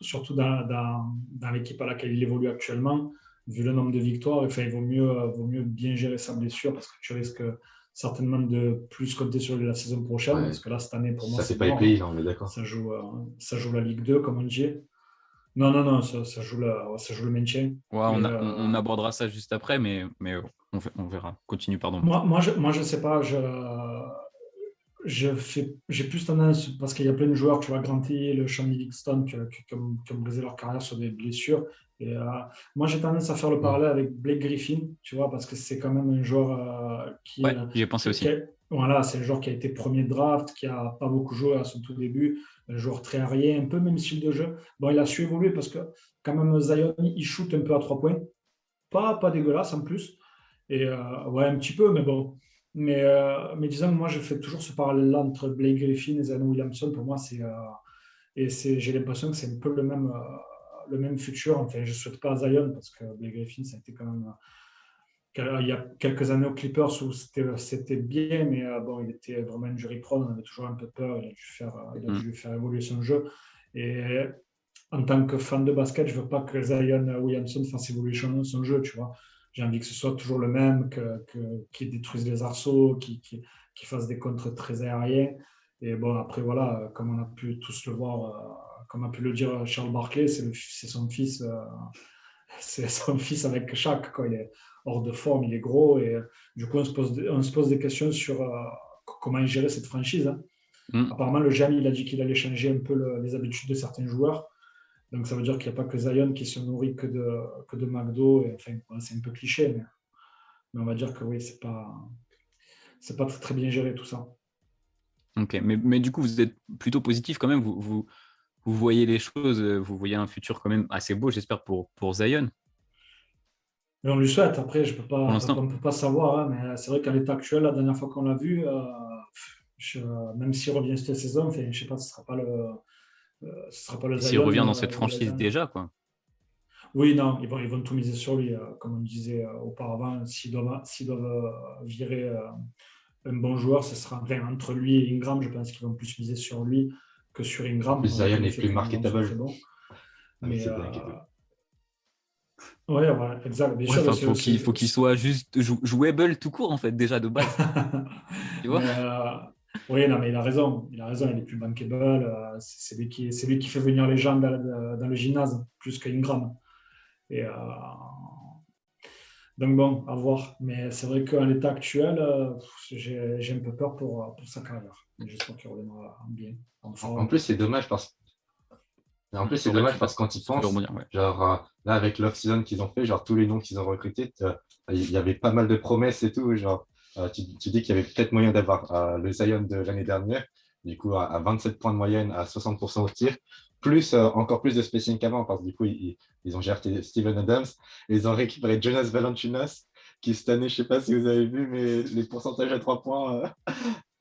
surtout dans l'équipe à laquelle il évolue actuellement, vu le nombre de victoires, enfin, il vaut mieux bien gérer sa blessure parce que tu risques certainement de plus compter sur lui la saison prochaine, Ouais, parce que là, cette année, pour moi, ça fait c'est pas les mort. pays, là, on est d'accord. Ça joue la Ligue 2, comme on dit. Non, non, non, ça joue le maintien. Ouais, Et, on abordera ça juste après, mais on verra. Continue, pardon. moi, je sais pas, j'ai plus tendance, parce qu'il y a plein de joueurs, tu vois, Grant Hill, Sean Livingston, qui ont brisé leur carrière sur des blessures. Et moi, j'ai tendance à faire le parallèle avec Blake Griffin, tu vois, parce que c'est quand même un joueur Ouais, j'y ai pensé aussi. voilà, c'est un joueur qui a été premier de draft, qui a pas beaucoup joué à son tout début, un joueur très aérien, un peu même style de jeu. Bon, il a su évoluer parce que quand même Zion, il shoot un peu à 3 points. Pas dégueulasse en plus. Et ouais, un petit peu, mais bon. Mais disons, moi, je fais toujours ce parallèle-là entre Blake Griffin et Zion Williamson. Pour moi, j'ai l'impression que c'est un peu le même futur. Enfin, je ne souhaite pas à Zion parce que Blake Griffin, ça a été quand même il y a quelques années aux Clippers où c'était bien, mais bon, il était vraiment injury prone, on avait toujours un peu peur, il a dû faire évoluer son jeu. Et en tant que fan de basket, je ne veux pas que Zion Williamson fasse évoluer son jeu, tu vois. J'ai envie que ce soit toujours le même, qu'il détruise les arceaux, qu'il fasse des contres très aériens. Et bon, après, voilà, comme on a pu tous le voir, comme a pu le dire Charles Barkley, c'est son fils. C'est son fils avec Shaq, quoi. Il est hors de forme, il est gros. Et du coup, on se pose des questions sur comment gérer cette franchise. Hein. Mm. Apparemment, le GM, il a dit qu'il allait changer un peu les habitudes de certains joueurs. Donc, ça veut dire qu'il n'y a pas que Zion qui se nourrit que de McDo. Et, enfin, ouais, c'est un peu cliché, mais on va dire que oui, c'est pas très, très bien géré tout ça. Ok, mais du coup, vous êtes plutôt positif quand même. Vous voyez les choses, vous voyez un futur quand même assez beau, j'espère, pour Zion, Mais on lui souhaite. Après, pour on l'instant. ne peut pas savoir. Hein, mais c'est vrai qu'à l'état actuel, la dernière fois qu'on l'a vu, même s'il revient cette saison, enfin, je ne sais pas, ce sera pas le Et s'il Zion revient dans cette de franchise l'année. déjà, quoi. Oui, non, ils vont tout miser sur lui. Comme on disait auparavant, s'ils doivent virer un bon joueur, ce sera entre lui et Ingram. Je pense qu'ils vont plus miser sur lui que sur En Ingram, plus, malgré Zion le est fait plus qu'Ingram soit très marketable bon. avec Mais ses dunks et tout. ouais, ouais, exact. Bien Ouais, sûr, enfin, faut qu'il soit juste jouable tout court, en fait, déjà de base. Tu vois? mais oui, non, mais il a raison. Il a raison. Il est plus bankable. C'est lui qui fait venir les gens dans le gymnase plus qu'Ingram. Et donc bon, à voir. Mais c'est vrai qu'à l'état actuel, j'ai un peu peur pour sa carrière. Mais j'espère qu'il reviendra bien, en En forme. plus, c'est dommage parce Ouais, quand ils tu veux pensent, rebondir, ouais. genre là avec l'off-season qu'ils ont fait, genre tous les noms qu'ils ont recrutés, il y avait pas mal de promesses et tout. Genre, tu dis qu'il y avait peut-être moyen d'avoir le Zion de l'année dernière, du coup à 27 points de moyenne, à 60% au tir, plus encore plus de spacing qu'avant, parce que du coup ils ont géré Steven Adams et ils ont récupéré Jonas Valanciunas, qui cette année, je sais pas si vous avez vu, mais les pourcentages à 3 points.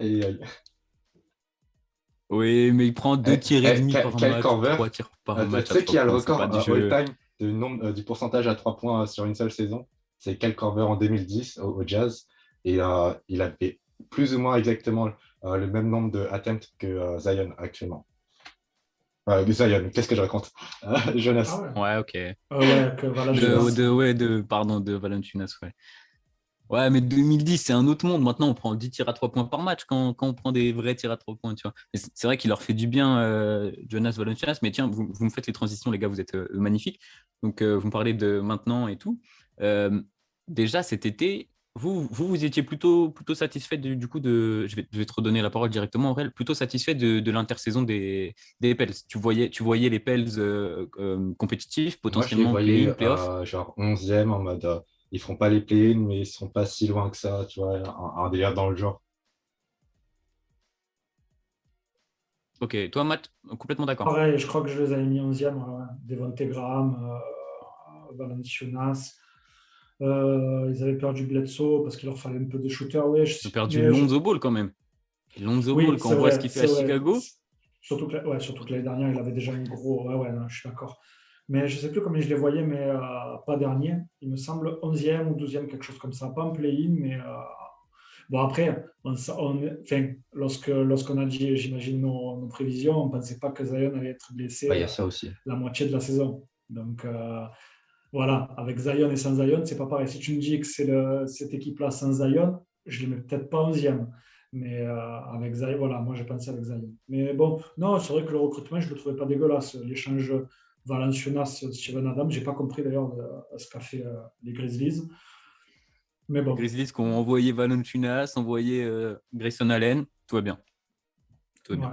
Et, Oui, mais il prend 2 tirs et demi par Kyle match ou Korver, 3 tirs par tu match à sais qui trois a le points. C'est pas record du jeu. all-time du pourcentage à 3 points sur une seule saison? C'est Kyle Korver en 2010 au Jazz. Et il avait plus ou moins exactement le même nombre de attempts que Zion actuellement. Zion, qu'est-ce que je raconte? Ah Jonas. ouais. Ouais, ok. Ah ouais, que Valanciunas. Pardon, de Valanciunas, ouais. Ouais, mais 2010, c'est un autre monde. Maintenant, on prend 10 tirs à 3 points par match quand on prend des vrais tirs à 3 points, tu vois. Et c'est vrai qu'il leur fait du bien, Jonas Valanciunas. Mais tiens, vous me faites les transitions, les gars, vous êtes magnifiques. Donc, vous me parlez de maintenant et tout. Euh, déjà, cet été, vous étiez plutôt satisfait du coup de. Je vais te redonner la parole directement, Aurel. Plutôt satisfait de l'intersaison des Pels. Tu voyais les Pels compétitifs, Moi, je les potentiellement voyais play-in, play-off. genre 11e en mode ils feront pas les play-in, mais ils sont pas si loin que ça, tu vois, un délire dans le genre. Ok, toi, Matt, complètement d'accord. Pareil, je crois que je les avais mis 11e. Ouais. Devonte Graham, Valanciunas. Ils avaient perdu Bledsoe parce qu'il leur fallait un peu de shooter. Ouais, Ils ont perdu Lonzo Ball quand même. Et Lonzo Ball, oui, quand on voit ce qu'il fait c'est à vrai. Chicago, Surtout que l'année dernière, il avait déjà un gros. Ouais, ouais, non, je suis d'accord. Mais je ne sais plus comment je les voyais, mais pas dernier. Il me semble 11e ou 12e, quelque chose comme ça. Pas en play-in, mais. Bon, après, enfin, lorsqu'on a dit, j'imagine, nos prévisions, on ne pensait pas que Zion allait être Bah, blessé il y a ça aussi. la moitié de la saison. Donc, voilà, avec Zion et sans Zion, c'est pas pareil. Si tu me dis que c'est cette équipe-là sans Zion, je ne les mets peut-être pas 11e. Mais avec Zion, voilà, moi j'ai pensé avec Zion. Mais bon, non, c'est vrai que le recrutement, je ne le trouvais pas dégueulasse. L'échange Valanciunas, Steven Adams, je n'ai pas compris d'ailleurs ce qu'a fait les Grizzlies. Mais les bon, Grizzlies qui ont envoyé Valanciunas, envoyé Grayson Allen, tout va bien. Tout va bien.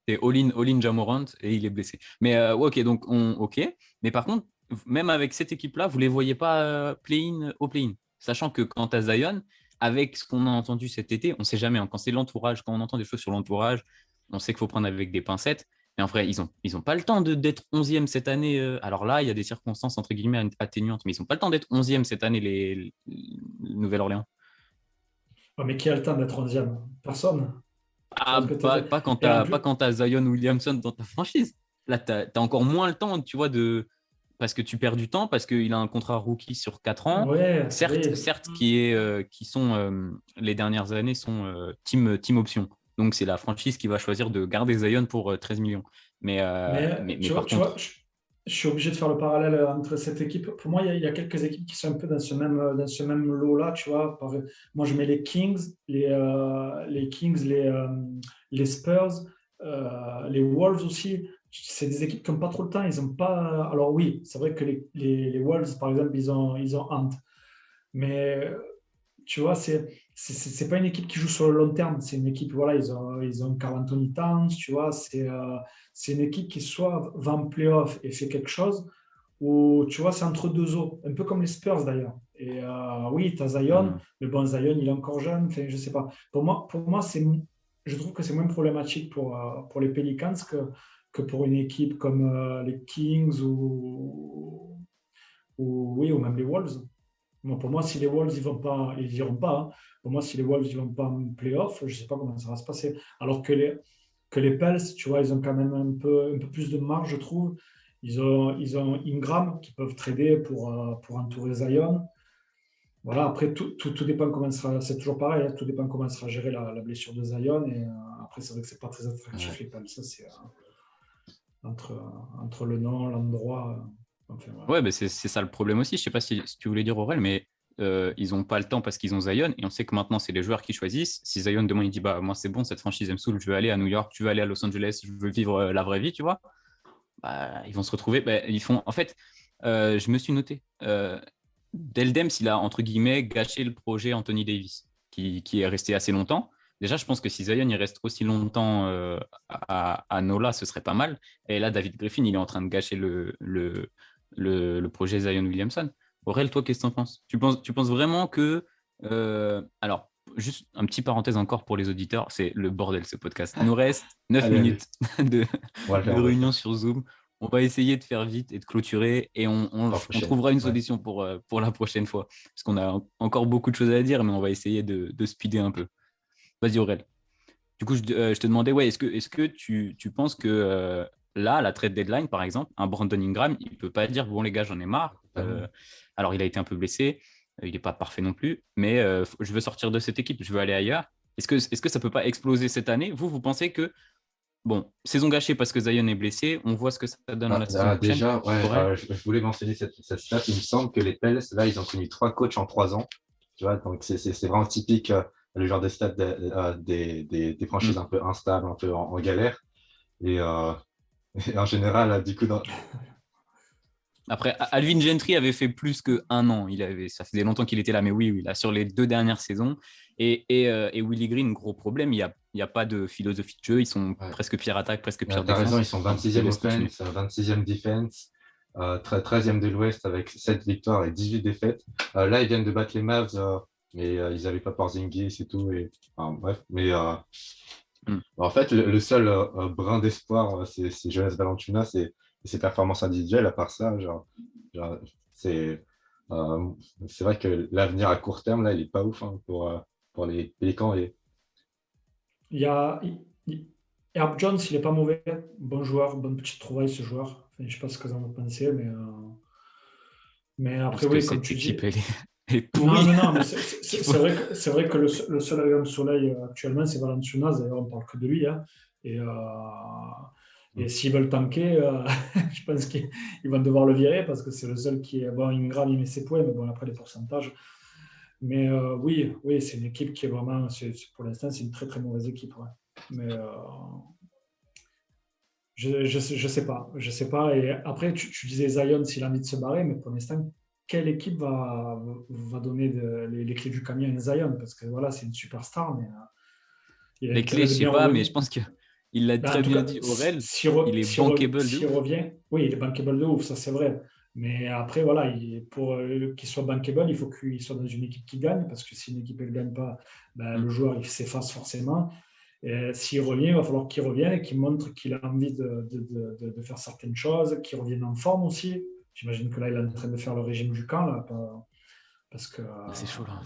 ouais. C'est all-in Ja Morant et il est blessé. Mais ouais, ok, donc ok. Mais par contre, même avec cette équipe-là, vous ne les voyez pas play-in au play-in. Sachant que quant à Zion, avec ce qu'on a entendu cet été, on ne sait jamais. Hein, quand c'est l'entourage, quand on entend des choses sur l'entourage, on sait qu'il faut prendre avec des pincettes. Mais en vrai, ils ont pas le temps d'être 11e cette année. Alors là, il y a des circonstances entre guillemets atténuantes, mais ils ont pas le temps d'être 11e cette année, les Nouvelle-Orléans. Ouais, mais qui a le temps d'être 11e? Personne. Tu vois Ah, ce que tu veux dire? Et en pas plus, quand t'as Zion Williamson dans ta franchise. Là, tu as encore moins le temps, tu vois, parce que tu perds du temps, parce qu'il a un contrat rookie sur 4 ans. ouais, oui. Certes qui sont les dernières années sont team option. Donc, c'est la franchise qui va choisir de garder Zion pour 13 millions. Mais par Tu vois, contre, je suis obligé de faire le parallèle entre cette équipe. Pour moi, il y a quelques équipes qui sont un peu dans ce même lot-là. Tu vois, moi, je mets les Kings, les Spurs, les Wolves aussi. C'est des équipes qui n'ont pas trop le temps. Ils ont pas. Alors oui, c'est vrai que les Wolves, par exemple, ils ont Ant. Mais tu vois, c'est pas une équipe qui joue sur le long terme. C'est une équipe, voilà, ils ont Karl Anthony Towns, tu vois. C'est une équipe qui soit va en playoff et fait quelque chose, ou tu vois, c'est entre deux eaux, un peu comme les Spurs d'ailleurs. Et oui, tu as Zion, hmm, mais bon, Zion, il est encore jeune, enfin, je sais pas. Pour moi je trouve que c'est moins problématique pour les Pelicans que pour une équipe comme les Kings oui, ou même les Wolves. Bon, pour moi, si les Wolves ils vont pas, ils iront pas. Hein. Pour moi, si les Wolves ils vont pas en playoff, je sais pas comment ça va se passer. Alors que les Pels, tu vois, ils ont quand même un peu plus de marge, je trouve. Ils ont Ingram qui peuvent trader pour entourer Zion. Voilà, après, tout dépend comment sera. C'est toujours pareil, hein, tout dépend comment sera gérée la blessure de Zion. Et après, c'est vrai que c'est pas très attractif, ouais. les Pels. Ça, c'est entre, entre le nom, l'endroit. Enfin, voilà. Ouais, c'est ça le problème aussi. Je sais pas si tu voulais dire Aurel, mais ils ont pas le temps parce qu'ils ont Zion et on sait que maintenant c'est les joueurs qui choisissent. Si Zion demain il dit bah moi c'est bon, cette franchise elle me saoule, je veux aller à New York, je veux aller à Los Angeles, je veux vivre la vraie vie, tu vois. Bah, ils vont se retrouver. Bah, ils font. En fait, je me suis noté. Dell Demps, il a entre guillemets gâché le projet Anthony Davis, qui est resté assez longtemps. Déjà, je pense que si Zion il reste aussi longtemps à Nola, ce serait pas mal. Et là, David Griffin, il est en train de gâcher le projet Zion Williamson. Aurel, toi, qu'est-ce que tu en penses? Tu penses vraiment que. Alors, juste un petit parenthèse encore pour les auditeurs, c'est le bordel ce podcast. Il nous reste 9 Allez, allez, minutes de, on va le faire, de on va le réunion faire. sur Zoom. On va essayer de faire vite et de clôturer et Pour la on prochaine. trouvera une Ouais. solution pour la prochaine fois. Parce qu'on a encore beaucoup de choses à dire, mais on va essayer de speeder un peu. Vas-y, Aurel. Du coup, je te demandais, ouais, est-ce que tu penses que là, à la trade deadline, par exemple, un Brandon Ingram, il ne peut pas dire, bon, les gars, j'en ai marre. Ah non. Alors, il a été un peu blessé, il n'est pas parfait non plus, mais je veux sortir de cette équipe, je veux aller ailleurs. Est-ce que ça ne peut pas exploser cette année? Vous pensez que, bon, saison gâchée parce que Zion est blessé, on voit ce que ça donne la saison prochaine. Déjà, ouais, Aurel? je voulais mentionner cette stat. Il me semble que les Pels, là, ils ont connu 3 coachs en 3 ans. Tu vois, donc c'est vraiment typique le genre de stats des franchises Hmm. un peu instables, un peu en galère. Et, et en général, du coup, Après, Alvin Gentry avait fait plus qu'un an. Ça faisait longtemps qu'il était là, mais oui, là, sur les 2 dernières saisons. Et Willie Green, gros problème, il y a pas de philosophie de jeu. Ils sont ouais, presque pire attaque, presque pire t'as raison, ils défense. sont Enfin, je te 26e laisse continuer. offense, 26e defense, 13e de l'Ouest avec 7 victoires et 18 défaites. Là, ils viennent de battre les Mavs, mais ils n'avaient pas Porzingis et tout. Et, enfin, bref, mais Hmm. en fait, le seul brin d'espoir, c'est Jonas Valanciunas et ses performances individuelles. À part ça, genre, c'est euh, c'est vrai que l'avenir à court terme, là, il est pas ouf hein, pour les Pélicans. Et, Il y a Herb Jones, il n'est pas mauvais. Bon joueur, bonne petite trouvaille ce joueur. Enfin, je ne sais pas ce que vous en pensez, mais après, Parce que oui, comme cette tu équipe, dis. elle est Non, pourrie. non, non, mais Il faut- c'est vrai que le seul rayon de soleil actuellement, c'est Valanciunas. D'ailleurs, on ne parle que de lui. Hein. Et, et s'ils veulent tanker, je pense qu'ils vont devoir le virer parce que c'est le seul qui est. Bon, Ingram, il met ses points, mais bon, après les pourcentages. Mais oui, oui, c'est une équipe qui est vraiment. Pour l'instant, c'est une très, très mauvaise équipe. Ouais. Mais. Je sais pas. Je sais pas. Et après, tu disais Zion s'il a envie de se barrer, mais pour l'instant, quelle équipe va donner les clés du camion à Zion? Parce que voilà, c'est une superstar, mais il a Les clés, intérêt je de sais bien pas, mais revenir. je pense qu'il l'a Ben, en très tout bien cas, dit, Aurel. Il est bankable de s'il ouf. revient, oui, il est bankable de ouf, ça c'est vrai. Mais après, voilà, pour qu'il soit bankable, il faut qu'il soit dans une équipe qui gagne, parce que si une équipe ne gagne pas, ben, Hmm. le joueur il s'efface forcément. Et s'il revient, il va falloir qu'il revienne et qu'il montre qu'il a envie de faire certaines choses, qu'il revienne en forme aussi. J'imagine que là, il est en train de faire le régime du camp, là, parce que C'est chaud là.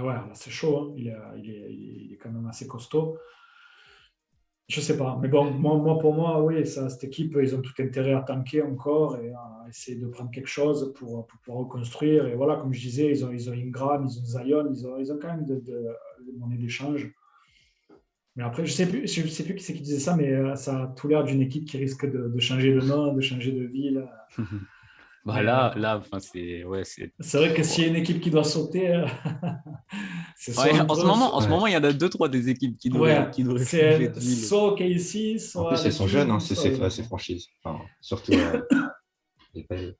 ouais, là, c'est chaud, hein. Il est quand même assez costaud. Je sais pas, mais bon, pour moi, oui, cette équipe, ils ont tout intérêt à tanker encore et à essayer de prendre quelque chose pour pouvoir reconstruire. Et voilà, comme je disais, ils ont Ingram, ils ont Zion, ils ont quand même de monnaie d'échange. Mais après, je sais plus qui c'est qui disait ça, mais ça a tout l'air d'une équipe qui risque de changer de nom, de changer de ville. Bah Mais là, enfin, c'est c'est vrai que s'il y a une équipe qui doit sauter, c'est soit ouais, un peu, en ce moment, il y en a 2-3 des équipes ouais, qui devraient changer de c'est ville. soit KC, En plus, soit elles les sont jeunes, hein, Kings, soit ces franchises. Enfin, surtout, les-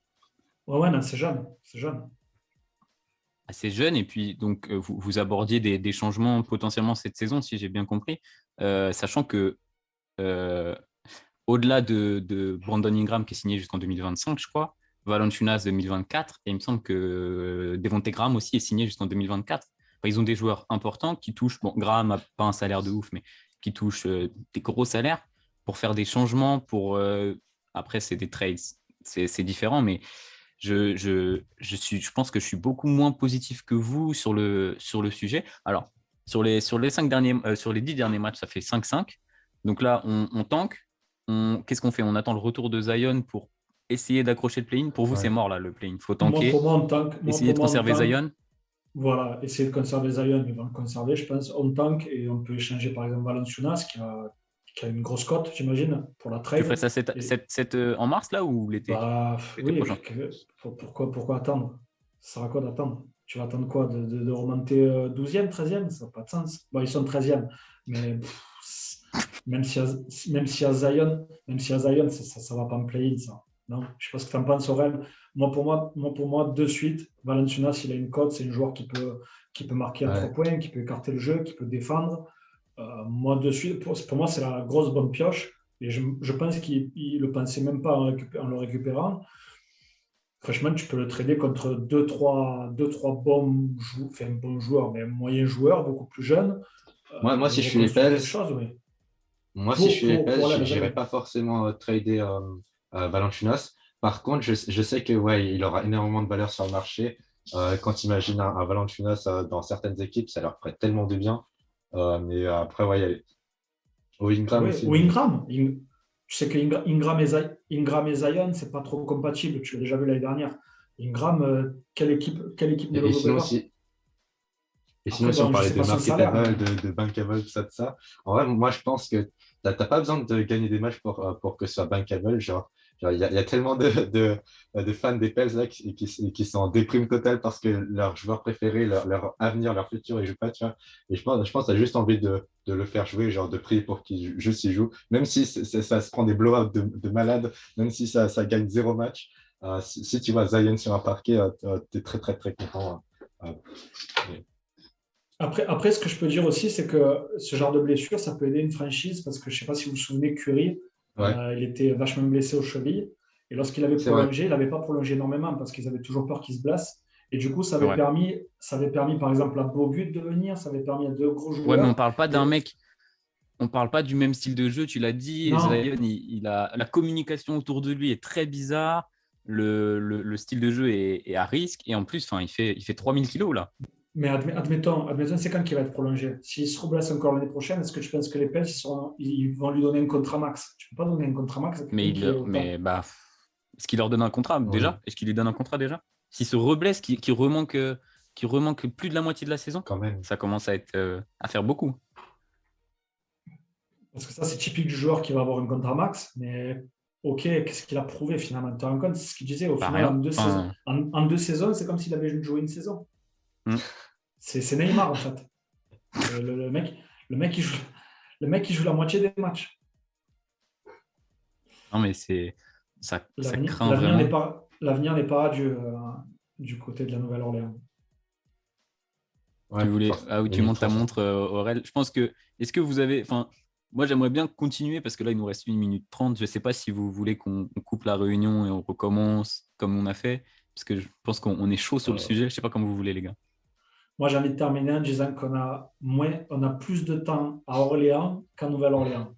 ouais, non, c'est jeune, c'est jeune. Assez jeune. Et puis, donc, vous abordiez des changements potentiellement cette saison, si j'ai bien compris, sachant que euh, au-delà de Brandon Ingram qui est signé jusqu'en 2025, je crois, Valanciunas 2024, et il me semble que Devonte Graham aussi est signé jusqu'en 2024. Enfin, ils ont des joueurs importants qui touchent, bon, Graham n'a pas un salaire de ouf, mais qui touchent des gros salaires pour faire des changements, après, c'est des trades, c'est différent, mais je pense que je suis beaucoup moins positif que vous sur le sujet. Alors, sur les 10 derniers matchs, ça fait 5-5. Donc là, on tank. Qu'est-ce qu'on fait? On attend le retour de Zion pour essayer d'accrocher le play-in. Pour vous, c'est Ouais. mort là, le play-in. Il faut Pour tanker, moi, on tank. essayer de conserver Zion. Voilà, essayer de conserver Zion, ils vont le conserver, je pense. On tank et on peut échanger par exemple Valanciunas qui a une grosse cote, j'imagine, pour la Tu ferais trade. ça Et, en mars là ou l'été? bah L'été oui, prochain. pourquoi attendre? Ça sert à quoi d'attendre? Tu vas attendre quoi? De remonter 12e, 13e? Ça n'a pas de sens. Bon, ils sont 13e, mais même s'il y a Zion, ça ne va pas me play-in, ça. Non, je ne sais pas ce que tu en penses, Aurel. Pour moi, de suite, Valanciunas, il a une cote, c'est un joueur qui peut marquer à 3 Ouais. points, qui peut écarter le jeu, qui peut défendre. Moi, de suite, pour moi, c'est la grosse bonne pioche. Et je pense qu'il ne le pensait même pas en le récupérant. Franchement, tu peux le trader contre deux, trois bons joueurs, mais moyens joueurs, beaucoup plus jeunes, Moi, et si je suis les reconstruire quelque Pels, chose. Oui. moi, si je suis les Pels, Pour aller à j'irai Zion. pas forcément trader Valanciunas. Par contre, je sais que ouais, il aura énormément de valeur sur le marché. Quand tu imagines un Valanciunas dans certaines équipes, ça leur ferait tellement de bien. Mais après, ouais, il y a Ingram Oui, aussi. ou Mais... Ingram. Je sais que Ingram et Zion, c'est pas trop compatible. Tu l'as déjà vu l'année dernière. Ingram, quelle équipe ne le Et voudrait sinon, pas? sinon, Après, si on bon, je parlait sais de pas son salaire, marketable, mais de bankable, tout ça, en vrai, moi, je pense que tu n'as pas besoin de gagner des matchs pour que ce soit bankable. Il y a tellement de fans des Pels là, qui sont en déprime totale parce que leur joueur préféré, leur avenir, leur futur, ils jouent pas, tu vois. Et je pense que tu as juste envie de le faire jouer, genre de prier pour qu'il juste il joue. Même si ça se prend des blow-ups de malade, même si ça gagne 0 match. Si tu vois Zion sur un parquet, tu es très, très, très content. Mais- après, ce que je peux dire aussi, c'est que ce genre de blessure, ça peut aider une franchise parce que je ne sais pas si vous vous souvenez, Curry, ouais, il était vachement blessé aux chevilles. Et lorsqu'il avait c'est vrai. prolongé, il n'avait pas prolongé énormément parce qu'ils avaient toujours peur qu'il se blesse. Et du coup, C'est vrai. ça avait permis par exemple, à Bogut de venir, ça avait permis à deux gros Ouais, mais on joueurs. parle pas d'un Et mec. On parle pas du même style de jeu, tu l'as dit. Et Zion, non, il a la communication autour de lui est très bizarre. Le style de jeu est à risque. Et en plus, enfin, il fait 3000 kilos là. mais admettons, c'est quand qu'il va être prolongé. S'il se reblesse encore l'année prochaine, est-ce que tu penses que les Pels ils vont lui donner un contrat max? Tu ne peux pas donner un contrat max à quelqu'un qui est autant. Mais bah, est-ce qu'il leur donne un contrat Oui, déjà? Est-ce qu'il lui donne un contrat déjà? S'il se reblesse, qui remanque plus de la moitié de la saison, quand même. ça commence à faire beaucoup. Parce que ça, c'est typique du joueur qui va avoir un contrat max, mais ok, qu'est-ce qu'il a prouvé finalement? Tu te rends compte, c'est ce qu'il disait, au Bah final, rien. Enfin, en 2 saisons, c'est comme s'il avait joué une saison. hmm. C'est Neymar, en fait. Le mec, le, mec, il joue la moitié des matchs. Non mais ça craint L'avenir n'est vraiment. pas, l'avenir n'est pas radieux du côté de la Nouvelle-Orléans. Tu Ouais, voulais, ah oui, tu montes ta tranchant. montre, Aurel. Je pense que, est-ce que vous avez, enfin, moi j'aimerais bien continuer parce que là il nous reste 1 minute 30. Je ne sais pas si vous voulez qu'on coupe la réunion et on recommence comme on a fait, parce que je pense qu'on est chaud sur le Euh, sujet. Je ne sais pas comment vous voulez les gars. moi, j'ai envie de terminer en disant on a plus de temps à Orléans qu'à Nouvelle-Orléans.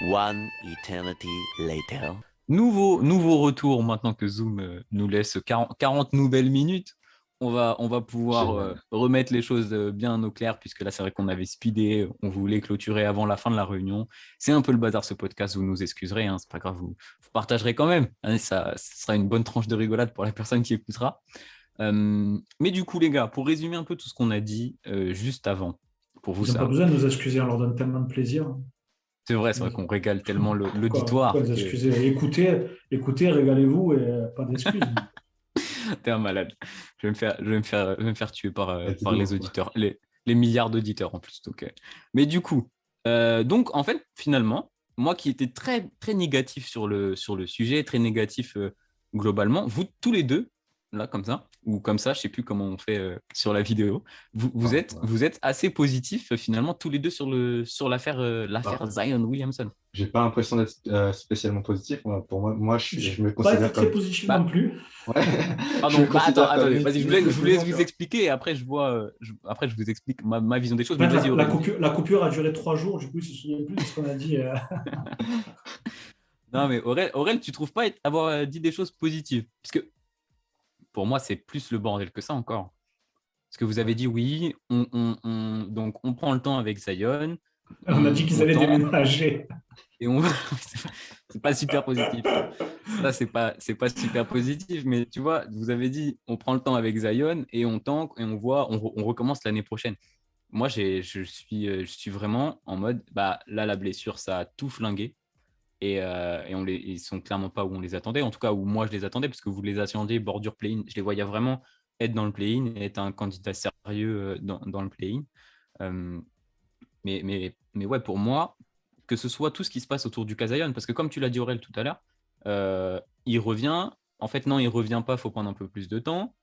One eternity later. Nouveau retour maintenant que Zoom nous laisse 40 nouvelles minutes. On va pouvoir remettre les choses bien au clair, puisque là, c'est vrai qu'on avait speedé, on voulait clôturer avant la fin de la réunion. C'est un peu le bazar, ce podcast, vous nous excuserez, hein, c'est pas grave, vous partagerez quand même. Hein, ça sera une bonne tranche de rigolade pour la personne qui écoutera. Mais du coup, les gars, pour résumer un peu tout ce qu'on a dit juste avant, pour vous Ils n'ont pas besoin de nous excuser, on leur donne tellement de plaisir. C'est vrai qu'on régale tellement l'auditoire. Pourquoi les excuser? Écoutez, régalez-vous et pas d'excuses. T'es un malade. Je vais me faire tuer par les auditeurs, les milliards d'auditeurs en plus. Donc, mais du coup, donc en fait, finalement, moi qui étais très, très négatif sur le sujet, très négatif globalement, vous tous les deux, là comme ça, ou comme ça, je ne sais plus comment on fait sur la vidéo, vous êtes assez positifs finalement tous les deux sur l'affaire Zion Williamson. J'ai pas l'impression d'être spécialement positif. Pour moi, je me Pas considère être très positif non plus. Ouais. Pardon, attendez, vas-y, je vous laisse vous expliquer et après je vous explique ma vision des choses. En fait, la coupure a duré 3 jours, du coup, il ne se souvient plus de ce qu'on a dit. Non, mais Aurel, tu ne trouves pas avoir dit des choses positives? Parce que pour moi, c'est plus le bordel que ça encore. Parce que vous avez dit oui, donc on prend le temps avec Zion. On a dit qu'ils allaient déménager. Et c'est pas super positif. Ça, c'est pas super positif, mais tu vois, vous avez dit on prend le temps avec Zion et on tank et on recommence l'année prochaine. Moi, je suis vraiment en mode, bah là, la blessure, ça a tout flingué. Et ils sont clairement pas où on les attendait, en tout cas où moi je les attendais, parce que vous les attendiez bordure play-in. Je les voyais vraiment être dans le play-in et être un candidat sérieux dans le play-in. Mais ouais, pour moi, que ce soit tout ce qui se passe autour du cas Zion, parce que comme tu l'as dit Aurel tout à l'heure, il revient. En fait, non, il revient pas, il faut prendre un peu plus de temps.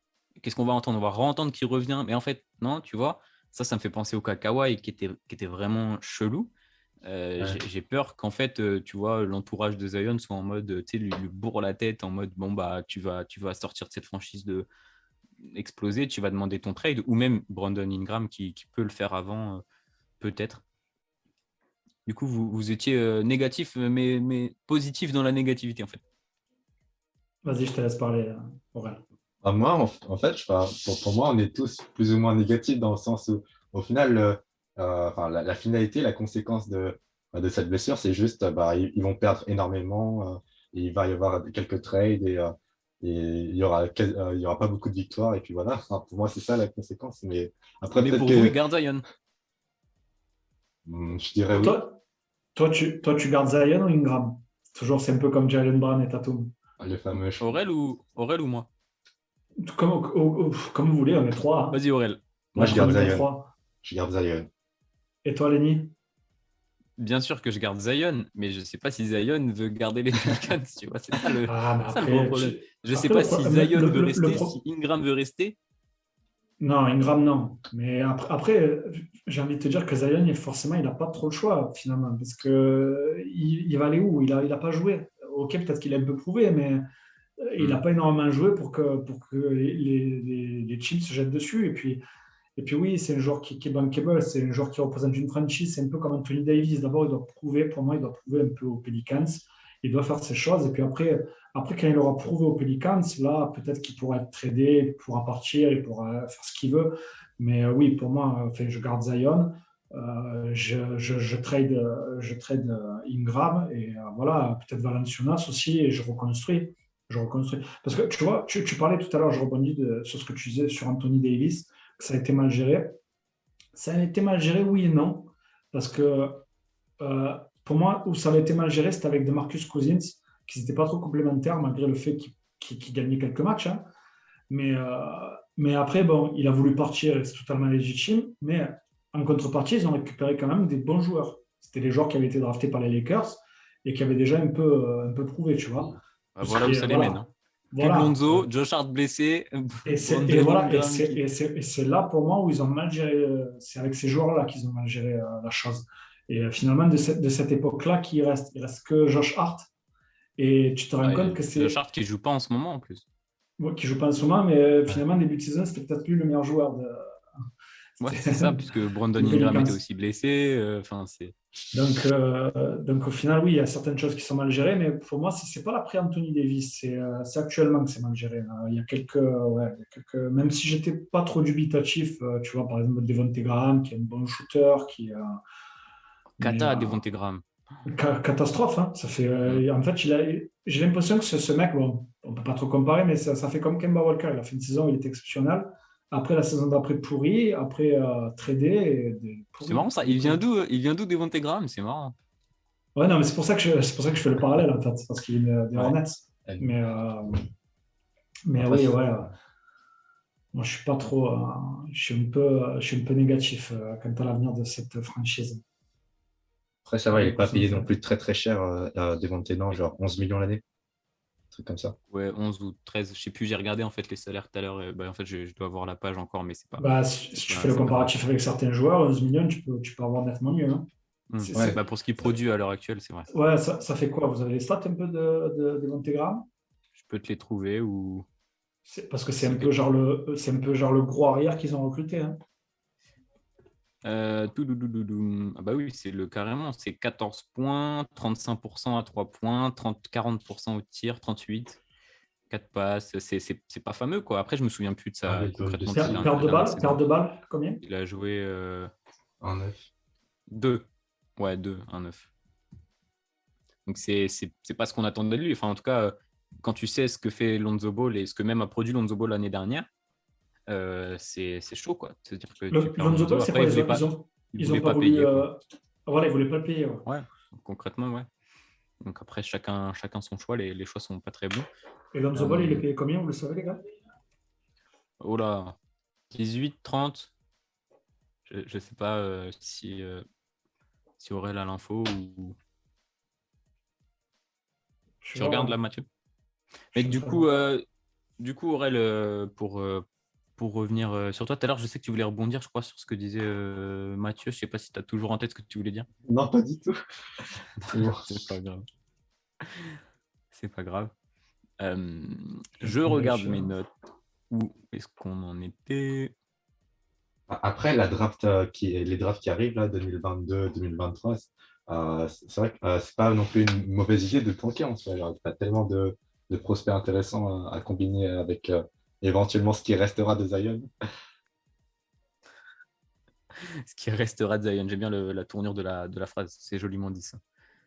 Qu'est-ce qu'on va entendre? On va re-entendre qu'il revient, mais en fait, non, tu vois, ça me fait penser au cas Kawhi qui était vraiment chelou. J'ai peur qu'en fait, tu vois, l'entourage de Zion soit en mode, tu sais, lui bourre la tête en mode, bon, bah, tu vas sortir de cette franchise exploser, tu vas demander ton trade, ou même Brandon Ingram qui peut le faire avant, peut-être. Du coup, vous étiez négatif, mais positif dans la négativité, en fait. Vas-y, je te laisse parler, Aurel. Moi, en fait, pour moi, on est tous plus ou moins négatifs dans le sens où, au final, la finalité, la conséquence de cette blessure, c'est juste ils vont perdre énormément. Et il va y avoir quelques trades et il y aura pas beaucoup de victoires. Et puis voilà, enfin, pour moi, c'est ça la conséquence. Mais après, pour vous, il garde Zion. Je dirais oui. Toi, tu gardes Zion ou Ingram? Toujours, c'est un peu comme Jalen Brown et Tatum. Le fameux. Aurel ou moi? Comme vous voulez, on est 3. Hein. Vas-y, Aurel. Moi, je garde Zion. Je garde Zion. Et toi, Lenny? Bien sûr que je garde Zion, mais je ne sais pas si Zion veut garder les Pelicans, tu vois, c'est ça le gros problème. Je ne sais pas si Zion veut rester, si Ingram veut rester. Non, Ingram, non. Mais après j'ai envie de te dire que Zion, forcément, il n'a pas trop le choix, finalement, parce qu'il va aller où? Il n'a pas joué. Ok, peut-être qu'il a un peu prouvé, mais il n'a pas énormément joué pour que les Chiefs se jettent dessus. Et puis oui, c'est un joueur qui est bankable, c'est un joueur qui représente une franchise, c'est un peu comme Anthony Davis. D'abord, pour moi, il doit prouver un peu aux Pelicans. Il doit faire ses choses. Et puis après, quand il aura prouvé aux Pelicans, là, peut-être qu'il pourra être tradé, il pourra partir, il pourra faire ce qu'il veut. Mais oui, pour moi, je garde Zion. Je trade Ingram et voilà, peut-être Valanciunas aussi, et je reconstruis. Parce que tu vois, tu parlais tout à l'heure, je rebondis sur ce que tu disais sur Anthony Davis, que ça a été mal géré. Ça a été mal géré, oui et non. Parce que pour moi, où ça avait été mal géré, c'était avec DeMarcus Cousins, qui n'étaient pas trop complémentaires, malgré le fait qu'il gagnait quelques matchs. Hein. Mais après, bon, il a voulu partir, et c'est totalement légitime. Mais en contrepartie, ils ont récupéré quand même des bons joueurs. C'était les joueurs qui avaient été draftés par les Lakers et qui avaient déjà un peu prouvé, tu vois. Voilà où ça les mène. Hein. Voilà. Lonzo, Josh Hart blessé. Et c'est là pour moi où ils ont mal géré. C'est avec ces joueurs-là qu'ils ont mal géré la chose. Et finalement, de cette époque-là, il reste que Josh Hart. Et tu te rends compte que c'est. Josh Hart qui ne joue pas en ce moment en plus. moi, qui joue pas en ce moment, mais finalement, début de saison, c'était peut-être lui le meilleur joueur de. Ouais, c'est ça, puisque Brandon des Ingram était Pelicans. aussi blessé. Enfin, c'est. Donc, au final, oui, il y a certaines choses qui sont mal gérées, mais pour moi, c'est pas l'après Anthony Davis, c'est actuellement que c'est mal géré. Il y a même si j'étais pas trop dubitatif, tu vois, par exemple, Devonte Graham, qui est un bon shooter, mais Kata, Devonte Graham. catastrophe, hein. Ça fait, Mm. en fait, j'ai l'impression que ce mec, bon, on peut pas trop comparer, mais ça fait comme Kemba Walker. Il a fait une saison, il était exceptionnel. Après la saison d'après pourri, après tradé, C'est pourri. marrant ça. Donc, Il vient d'où Devonte Graham? C'est marrant. ouais, non, mais c'est pour ça que je fais le parallèle, en fait, c'est parce qu'il est des Ouais. Hornets. Mais, euh, mais Après, oui, ouais, moi, je suis pas trop, je suis un peu négatif quant à l'avenir de cette franchise. après, ça va, il n'est pas payé non Ouais, plus très très cher à Devante, non, genre 11 millions l'année, un truc comme ça. Ouais, 11 ou 13, je sais plus, j'ai regardé en fait les salaires tout à l'heure. Et, bah, en fait, je dois avoir la page encore, mais bah, si tu fais le c'est pas dingue. comparatif avec certains joueurs, 11 millions, tu peux avoir nettement mieux, hein. Ouais, Bah, pour ce qu'il produit à l'heure actuelle, c'est vrai. Ouais, ça fait quoi? Vous avez les stats un peu de Montegram? Je peux te les trouver ou Parce que si c'est un peu genre le gros arrière qu'ils ont recruté, hein. Ah bah oui, c'est le carrément, c'est 14 points, 35% à 3 points, 40% au tir, 38, 4 passes, c'est pas fameux quoi. Après, je me souviens plus de ça 1,2 concrètement depuis steal, la dernière Perte saison. de balle, combien? Il a joué 1,9. 2. Ouais, 2, 1-9. Donc c'est pas ce qu'on attendait de lui. Enfin, en tout cas, quand tu sais ce que fait Lonzo Ball et ce que même a produit Lonzo Ball l'année dernière, c'est chaud quoi. C'est-à-dire que tu perds Lonzo Ball, Lonzo. c'est Après, quoi? il Ils ont voulait pas pas voulu. payer quoi. Voilà, ils voulaient pas le payer. Ouais. Ouais, concrètement, ouais. Donc après, chacun son choix. Les choix sont pas très bons. Et Lonzo Ball, il est payé combien? Vous le savez, les gars? Oh là, 18, 30. Je sais pas si Aurel a l'info ou. Je Tu vais regardes voir. là, Mathieu? Je Mais suis en train de- du coup, Aurel, pour revenir sur toi, tout à l'heure, je sais que tu voulais rebondir, je crois, sur ce que disait Mathieu. Je sais pas si tu as toujours en tête ce que tu voulais dire. Non, pas du tout. C'est bon. C'est pas grave. C'est pas grave. Euh, je suis en je train de regarde vérifier. mes notes. Où est-ce qu'on en était? Après, les drafts qui arrivent, là, 2022-2023, c'est vrai que c'est pas non plus une mauvaise idée de tanker en soi. Il y a tellement de prospects intéressants à combiner avec éventuellement ce qui restera de Zion. Ce qui restera de Zion. J'aime bien la tournure de la phrase. C'est joliment dit ça.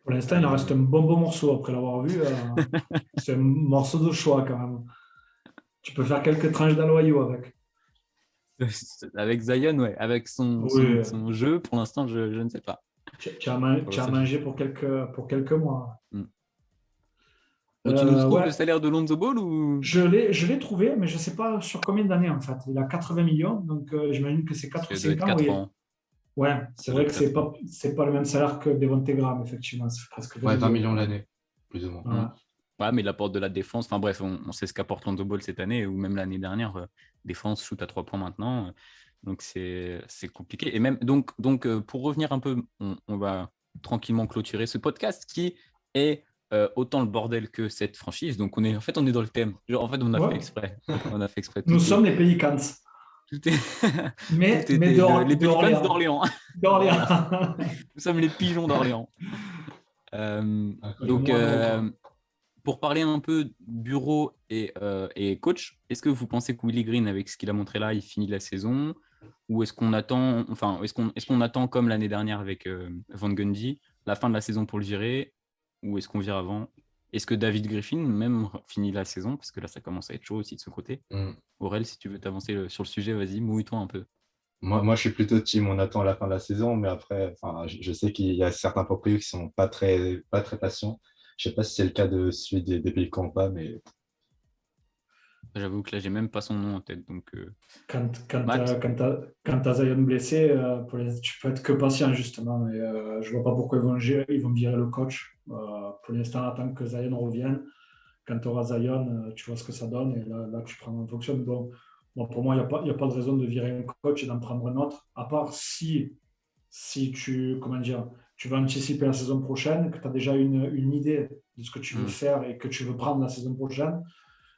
Pour l'instant, il en reste un bon morceau après l'avoir vu. C'est un morceau de choix quand même. Tu peux faire quelques tranches d'aloyau avec. Avec Zion, ouais. Avec Oui, son jeu, pour l'instant, je ne sais pas. Pour tu as l'instant, mangé pour quelques mois. Hmm. Tu nous trouves le Ouais, salaire de Lonzo Ball ou je l'ai trouvé, mais je ne sais pas sur combien d'années en fait. Il a 80 millions, donc j'imagine que c'est 4 ou ça doit 5 être ans. 4 Oui. ans. Ouais, c'est Ça doit vrai être que 4 ans. c'est pas le même salaire que Devonte Graham, effectivement. C'est presque 20 Ouais, 20 millions, millions quoi. l'année, plus ou moins. Hmm. Voilà. Ouais, mais il apporte de la défense. Enfin bref, on sait ce qu'apporte Lonzo Ball cette année ou même l'année dernière. Défense, shoot à 3 points maintenant. Donc c'est compliqué. Et même donc pour revenir un peu, on va tranquillement clôturer ce podcast qui est autant le bordel que cette franchise. Donc en fait on est dans le thème. Genre, en fait on a fait Ouais. exprès. On a fait exprès. Nous sommes les Pelicans, Tout est tout mais était les Pelicans d'Orléans. d'Orléans. D'Orléans. Voilà. Nous sommes les pigeons d'Orléans. Donc Moi, non, quoi. pour parler un peu bureau et coach, est-ce que vous pensez que Willie Green, avec ce qu'il a montré là, il finit la saison? Ou est-ce qu'on attend, enfin, est-ce qu'on attend comme l'année dernière avec Van Gundy, la fin de la saison pour le virer? Ou est-ce qu'on vire avant? Est-ce que David Griffin même finit la saison? Parce que là, ça commence à être chaud aussi de ce côté. Mm. Aurel, si tu veux t'avancer sur le sujet, vas-y, mouille-toi un peu. Moi, je suis plutôt team, on attend la fin de la saison, mais après, enfin, je sais qu'il y a certains propriétaires qui sont pas très patients. Je sais pas si c'est le cas de celui des Pélicans ou pas, mais J'avoue que là, j'ai même pas son nom en tête. Donc, Quand Matt, t'as Zion blessé, tu peux être que patient, justement. Et, je vois pas pourquoi ils vont virer le coach. Pour l'instant, attends que Zion revienne. Quand tu auras Zion, tu vois ce que ça donne. Et là tu prends en fonction. Bon, pour moi, il y a pas de raison de virer un coach et d'en prendre un autre. À part si comment dire, tu veux anticiper la saison prochaine, que tu as déjà une idée de ce que tu veux faire et que tu veux prendre la saison prochaine.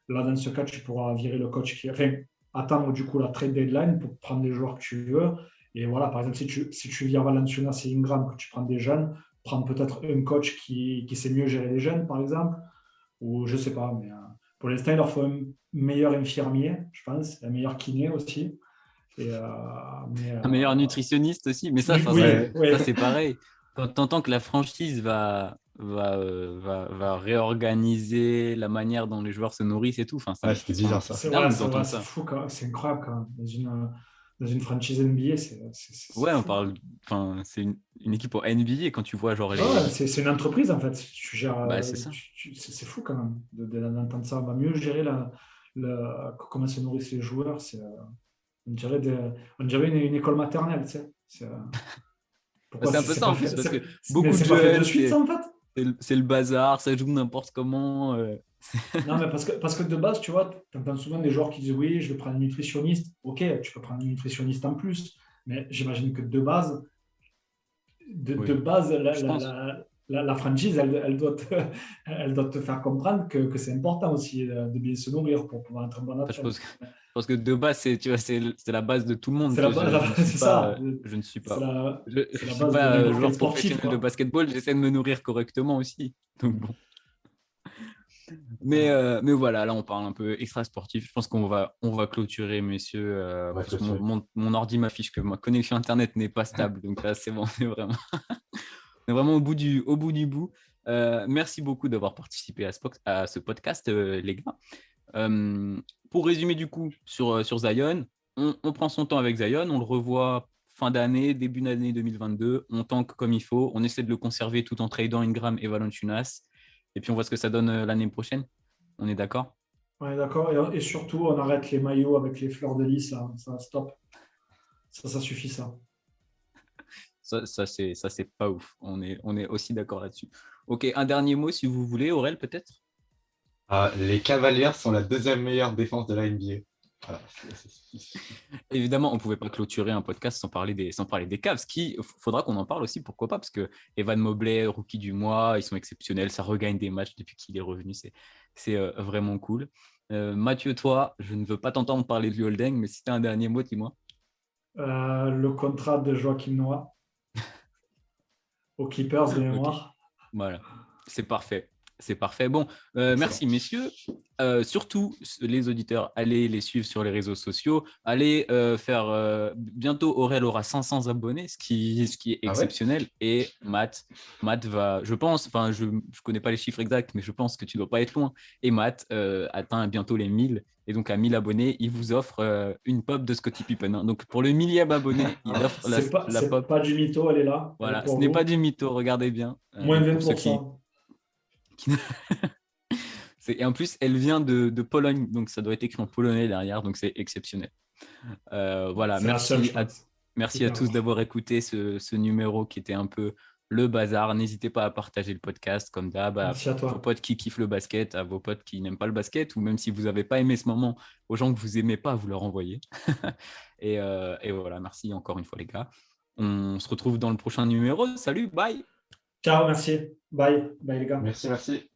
Là, dans ce cas, tu pourras virer le coach enfin, attendre du coup la trade deadline pour prendre les joueurs que tu veux. Et voilà, par exemple, si tu vires Valanciunas et Ingram, que tu prends des jeunes, prendre peut-être un coach qui sait mieux gérer les jeunes, par exemple, ou je sais pas. Mais pour l'instant, il leur faut un meilleur infirmier, je pense, un meilleur kiné aussi. Et, Un meilleur nutritionniste aussi, mais ça, oui, ça c'est pareil. Quand tu entends que la franchise va réorganiser la manière dont les joueurs se nourrissent et tout, enfin, ça, c'était bizarre ça. C'est dingue vrai, d'entendre c'est ça. fou, c'est incroyable quand même. Dans une franchise NBA, c'est Ouais, on fou. parle, enfin, c'est une équipe au NBA et quand tu vois genre Ouais, c'est une entreprise en fait. Tu gères, bah, c'est ça. c'est fou quand même d'entendre ça. On va mieux gérer comment se nourrissent les joueurs. On dirait, on dirait une école maternelle. Tu sais. Bah, Pourquoi c'est un peu ça pas en fait, plus parce que mais beaucoup de c'est pas fait de jeunes, suite ça, en fait. c'est le bazar, ça joue n'importe comment. Non, mais parce que de base, tu vois, tu entends souvent des joueurs qui disent oui, je vais prendre un nutritionniste. Ok, tu peux prendre un nutritionniste en plus, mais j'imagine que de base, Oui, de base, je pense. la franchise, elle doit te faire comprendre que c'est important aussi de bien se nourrir pour pouvoir être un bon Enfin, athlète. je pense que de base, tu vois, c'est la base de tout le monde. C'est Tu vois, je ne suis c'est pas, ça. je ne suis C'est pas, c'est je la suis base de pas n'importe quel joueur sportif, professionnel de quoi. basketball. J'essaie de me nourrir correctement aussi. Donc bon. Mais voilà, là, on parle un peu extra sportif. Je pense on va clôturer, messieurs, On va parce que clôturer. mon ordi m'affiche que ma connexion Internet n'est pas stable. Donc là, c'est bon, on est vraiment au bout du bout. Merci beaucoup d'avoir participé à ce podcast, les gars. Pour résumer du coup sur Zion, on prend son temps avec Zion, on le revoit fin d'année, début d'année 2022, on tank comme il faut, on essaie de le conserver tout en tradant Ingram et Valanciunas, et puis on voit ce que ça donne l'année prochaine. On est d'accord? On est d'accord. Et surtout, on arrête les maillots avec les fleurs de lys, là. Ça, stop. Ça suffit, ça. Ça c'est pas ouf. On est aussi d'accord là-dessus. Ok, un dernier mot si vous voulez, Aurel peut-être? Les Cavaliers sont la deuxième meilleure défense de la NBA. Voilà. Évidemment, on ne pouvait pas clôturer un podcast sans parler des Cavs, qui faudra qu'on en parle aussi, pourquoi pas, parce que Evan Mobley, rookie du mois, ils sont exceptionnels, ça regagne des matchs depuis qu'il est revenu, c'est vraiment cool. Mathieu, toi, je ne veux pas t'entendre parler de Liu, mais si tu as un dernier mot, dis-moi. Le contrat de Joachim Noah aux Clippers de Ok, mémoire. voilà, c'est parfait. C'est parfait. Bon, merci messieurs. Surtout les auditeurs, allez les suivre sur les réseaux sociaux. Allez faire. Bientôt, Aurel aura 500 abonnés, ce qui est Ah ouais? exceptionnel. Et Matt va, je pense, enfin, je ne connais pas les chiffres exacts, mais je pense que tu ne dois pas être loin. Et Matt atteint bientôt les 1000. Et donc, à 1000 abonnés, il vous offre une pop de Scottie Pippen, hein. Donc, pour le millième abonné, il offre la C'est pop. pas du mytho, elle est là. Elle est Voilà, ce pour n'est pas vous. du mytho, regardez bien. Moins Donc, pour ceux qui 20%. Et en plus, elle vient de Pologne, donc ça doit être écrit en polonais derrière, donc c'est exceptionnel. Voilà, C'est la seule, je pense. merci à tous d'avoir écouté ce numéro qui était un peu le bazar. N'hésitez pas à partager le podcast comme d'hab à Merci à vos toi. potes qui kiffent le basket, à vos potes qui n'aiment pas le basket, ou même si vous n'avez pas aimé ce moment, aux gens que vous n'aimez pas, vous leur envoyez. et voilà, merci encore une fois les gars. On se retrouve dans le prochain numéro. Salut, bye! Ciao, merci. Bye. Bye, les gars. Merci.